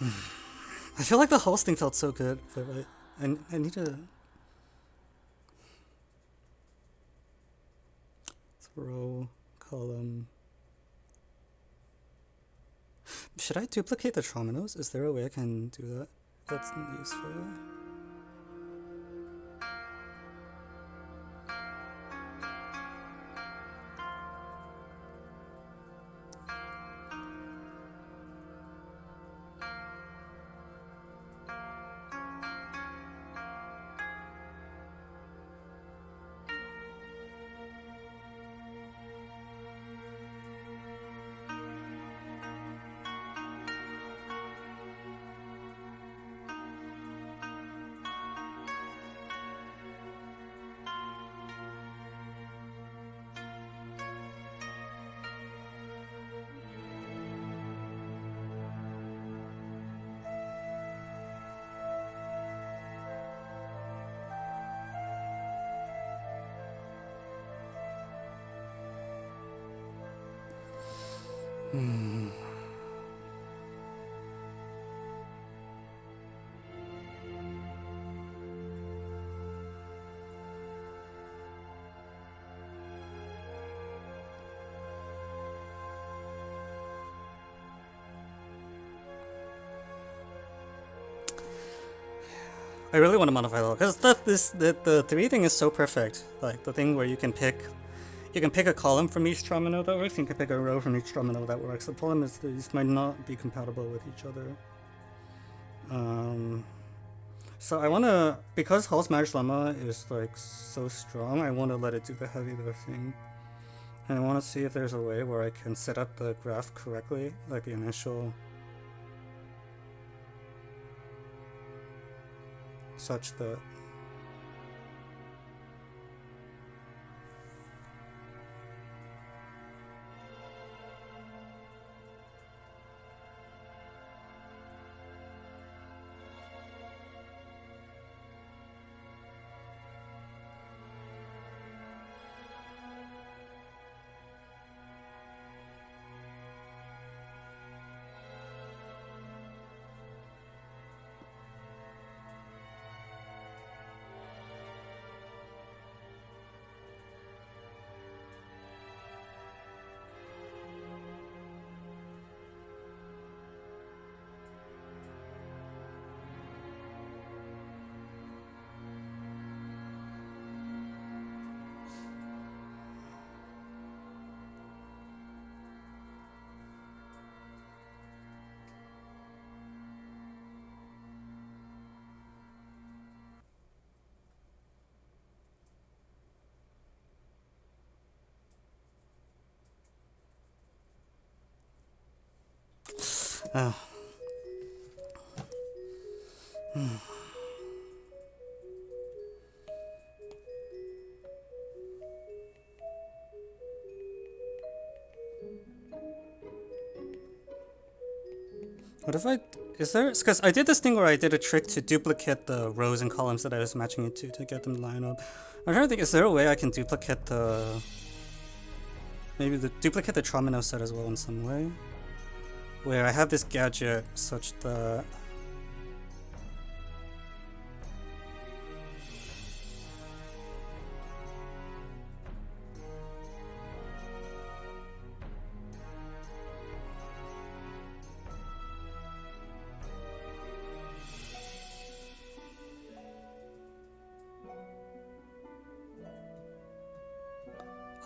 I feel like the hosting felt so good, but I need to row, column. Should I duplicate the trominos? Is there a way I can do that? That's useful. I really want to modify that because the three thing is so perfect. Like the thing where you can pick a column from each tromino that works, and you can pick a row from each tromino that works. The problem is these might not be compatible with each other. So I want to, because Hall's marriage lemma is like so strong, I want to let it do the heavy lifting. And I want to see if there's a way where I can set up the graph correctly, like the initial, such that what if is there, because I did this thing where I did a trick to duplicate the rows and columns that I was matching it to get them to line up. I'm trying to think, is there a way I can duplicate duplicate the tromino set as well in some way? Where I have this gadget such that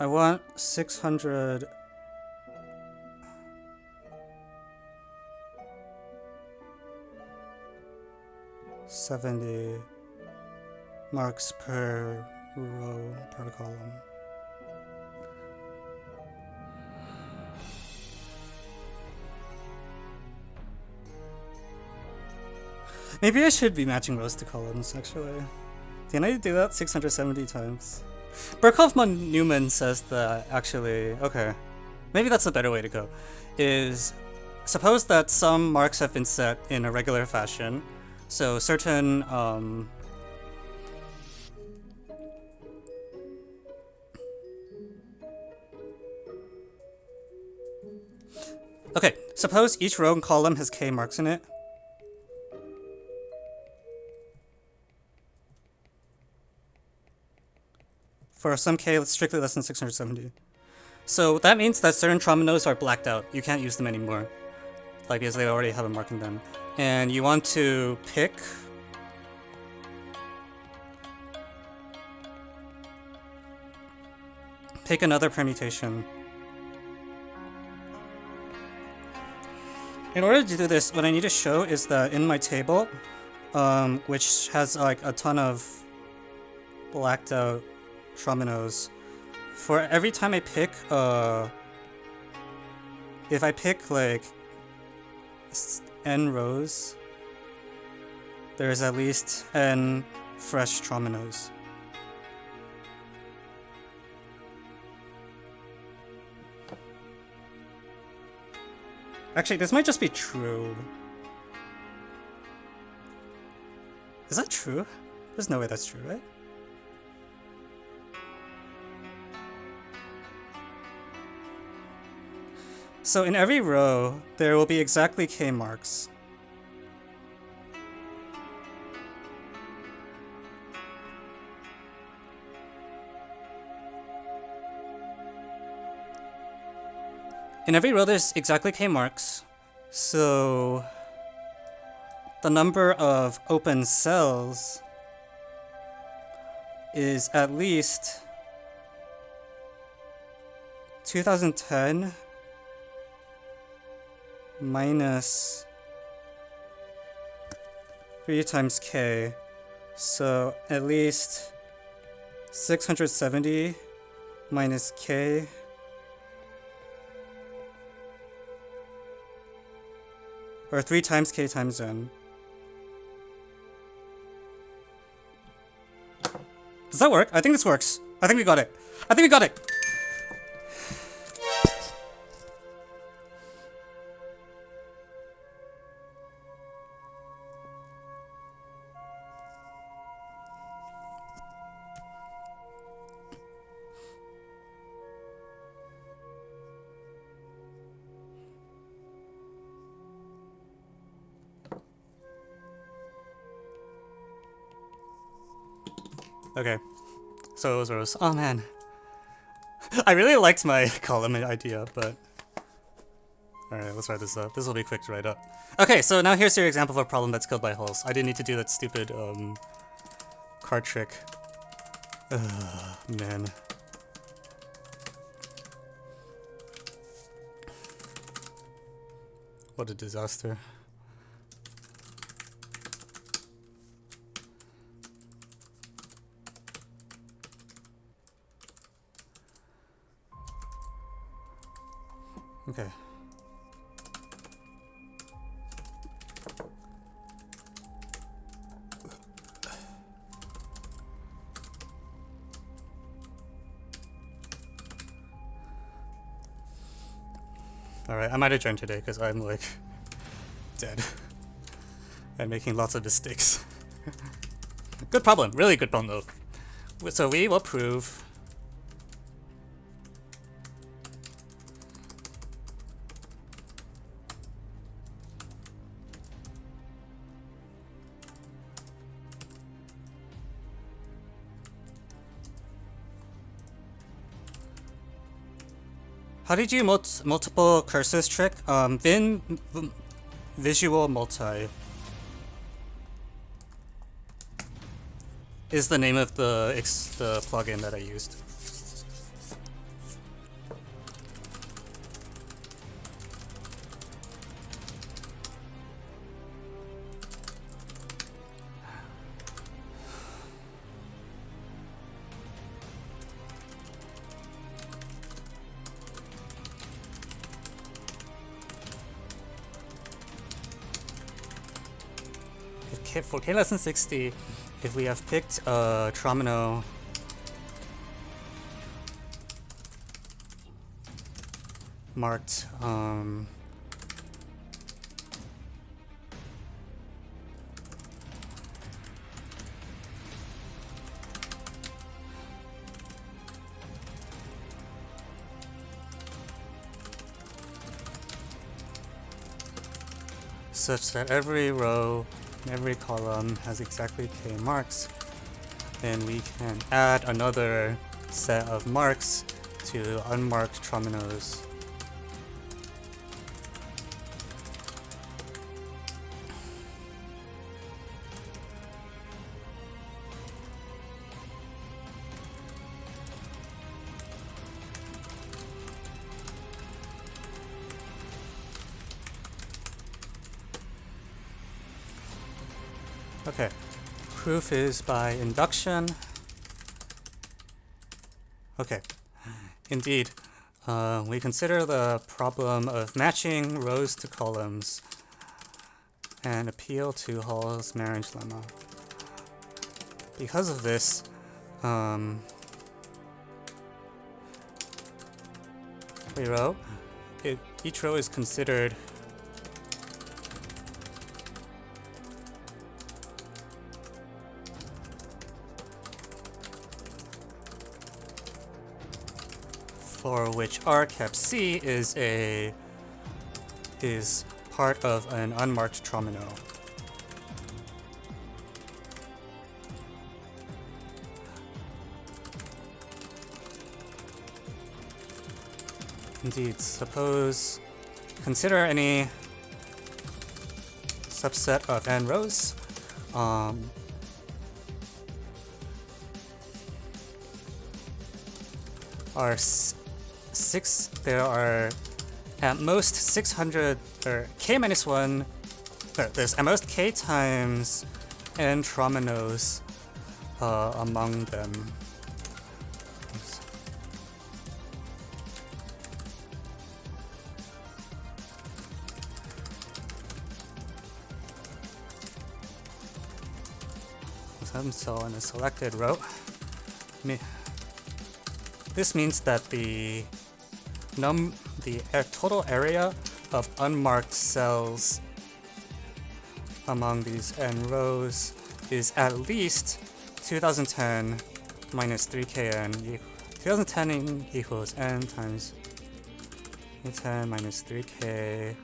I want 670 marks per row per column. Maybe I should be matching rows to columns, actually. Can I do that 670 times? Berkhoff-Newman says that actually, okay, maybe that's a better way to go, is suppose that some marks have been set in a regular fashion, so certain, okay, suppose each row and column has k marks in it, for some k strictly less than 670. So that means that certain trombones are blacked out. You can't use them anymore, like because they already have a mark in them. And you want to pick another permutation. In order to do this, what I need to show is that in my table, which has like a ton of blacked out trombones, for every time I pick, if I pick like n rows, there's at least n fresh trombones. Actually, this might just be true. Is that true? There's no way that's true, right? So in every row, there will be exactly k marks. In every row, there's exactly k marks, so the number of open cells is at least 2010 minus 3 times k, so at least 670 minus k or 3 times k times n. Does that work? I think this works. I think we got it. I think we got it! Okay, so those rows. Oh man. I really liked my column idea, but... Alright, let's write this up. This will be quick to write up. Okay, so now here's your example of a problem that's killed by holes. I didn't need to do that stupid, card trick. Ugh, man. What a disaster. Okay. Alright, I might adjourn today because I'm like dead and making lots of mistakes. Good problem, really good problem though. So we will prove how did you multiple cursors trick? Visual multi is the name of the plugin that I used. For k less than 60, if we have picked a tromino marked such that every row every column has exactly k marks, then we can add another set of marks to unmarked trominos. Okay, proof is by induction. Okay, indeed, we consider the problem of matching rows to columns and appeal to Hall's marriage lemma. Because of this, each row is considered for which R cap C is part of an unmarked tromino. Indeed, consider any subset of n rows. There are at most 600, or k minus 1, there's at most k times n trominos among them. So in a selected row, this means that the total area of unmarked cells among these n rows is at least 2010 minus 3kn. 2010 equals n times 10 minus 3k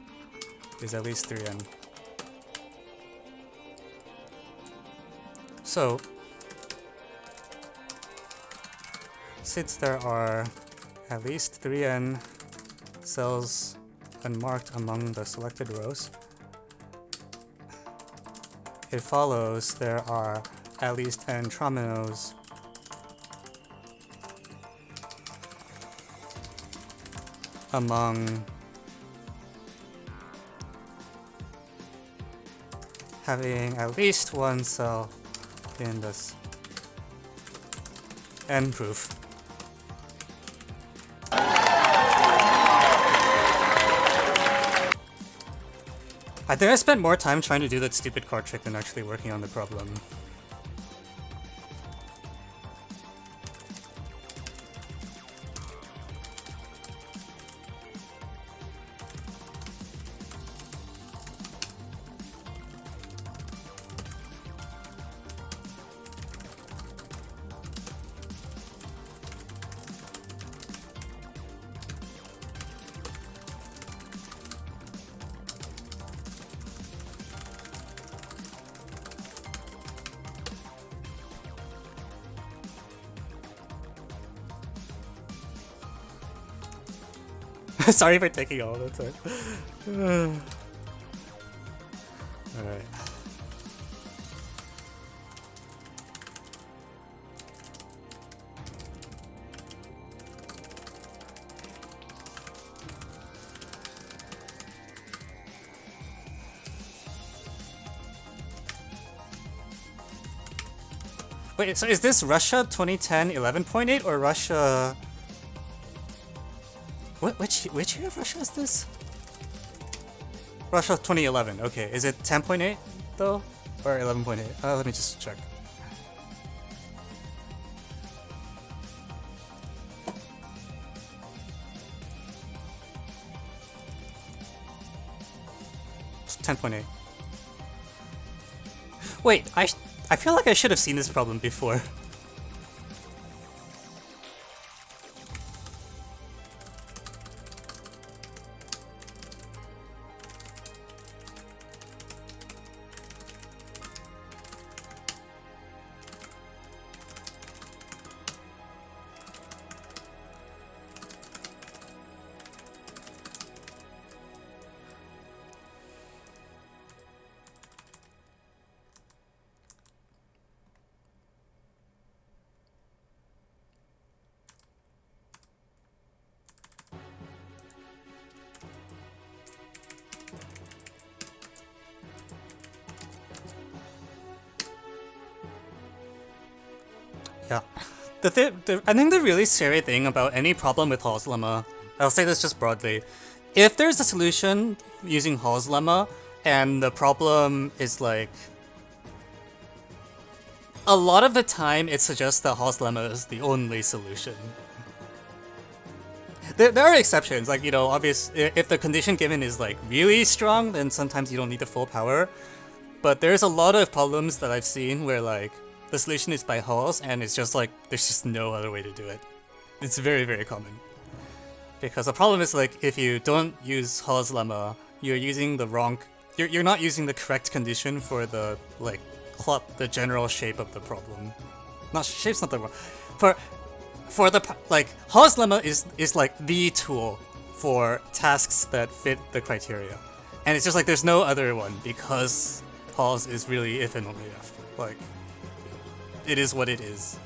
is at least 3n. So, since there are at least 3n cells unmarked among the selected rows, it follows there are at least n trominos among having at least one cell in this n proof. I think I spent more time trying to do that stupid card trick than actually working on the problem. Sorry for taking all the time. Alright. Wait, so is this Russia 2010 11.8 or Russia... Which year of Russia is this? Russia 2011. Okay, is it 10.8 though, or 11.8? Let me just check. It's 10.8. Wait, I feel like I should have seen this problem before. Yeah. I think the really scary thing about any problem with Hall's lemma, I'll say this just broadly, if there's a solution using Hall's lemma and the problem is like, a lot of the time it suggests that Hall's lemma is the only solution. There are exceptions, like, you know, obvious, if the condition given is like really strong, then sometimes you don't need the full power. But there's a lot of problems that I've seen where like the solution is by Halls and it's just like there's just no other way to do it. It's very, very common. Because the problem is like if you don't use Hall's lemma, you're using the wrong, you're not using the correct condition for the like the general shape of the problem. Not shape's not the wrong. For the like Hall's lemma is like the tool for tasks that fit the criteria. And it's just like there's no other one because Hall's is really if and only if. Like it is what it is.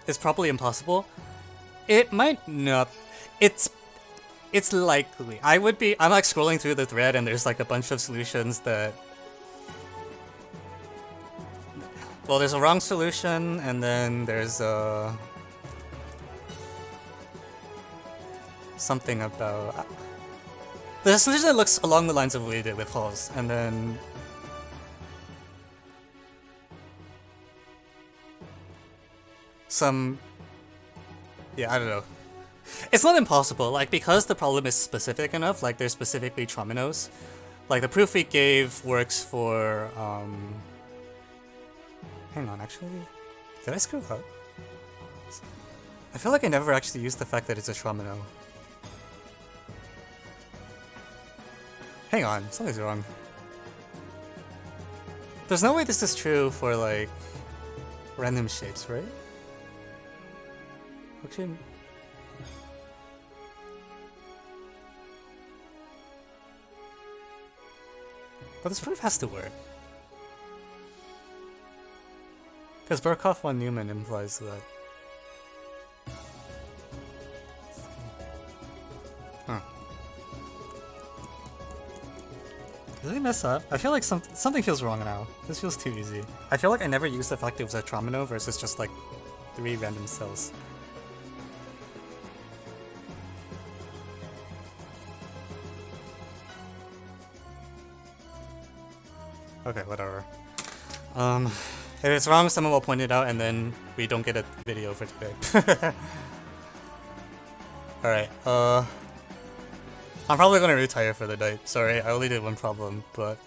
It's probably impossible. It might not. It's likely. I'm like scrolling through the thread and there's like a bunch of solutions that. Well, there's a wrong solution and then there's a something about the solution that looks along the lines of what we did with Halls, and then. Yeah, I don't know. It's not impossible, like, because the problem is specific enough, like, they're specifically trominos. Like, the proof we gave works for, hang on, actually, did I screw up? I feel like I never actually used the fact that it's a tromino. Hang on, something's wrong. There's no way this is true for, like, random shapes, right? Actually, but this proof has to work. Because Burkhoff von Neumann implies that. Huh. Did I mess up? I feel like something feels wrong now. This feels too easy. I feel like I never used the fact it was a tromino versus just like 3 random cells. Okay, whatever. If it's wrong, someone will point it out, and then we don't get a video for today. Alright, I'm probably gonna retire for the night. Sorry, I only did one problem, but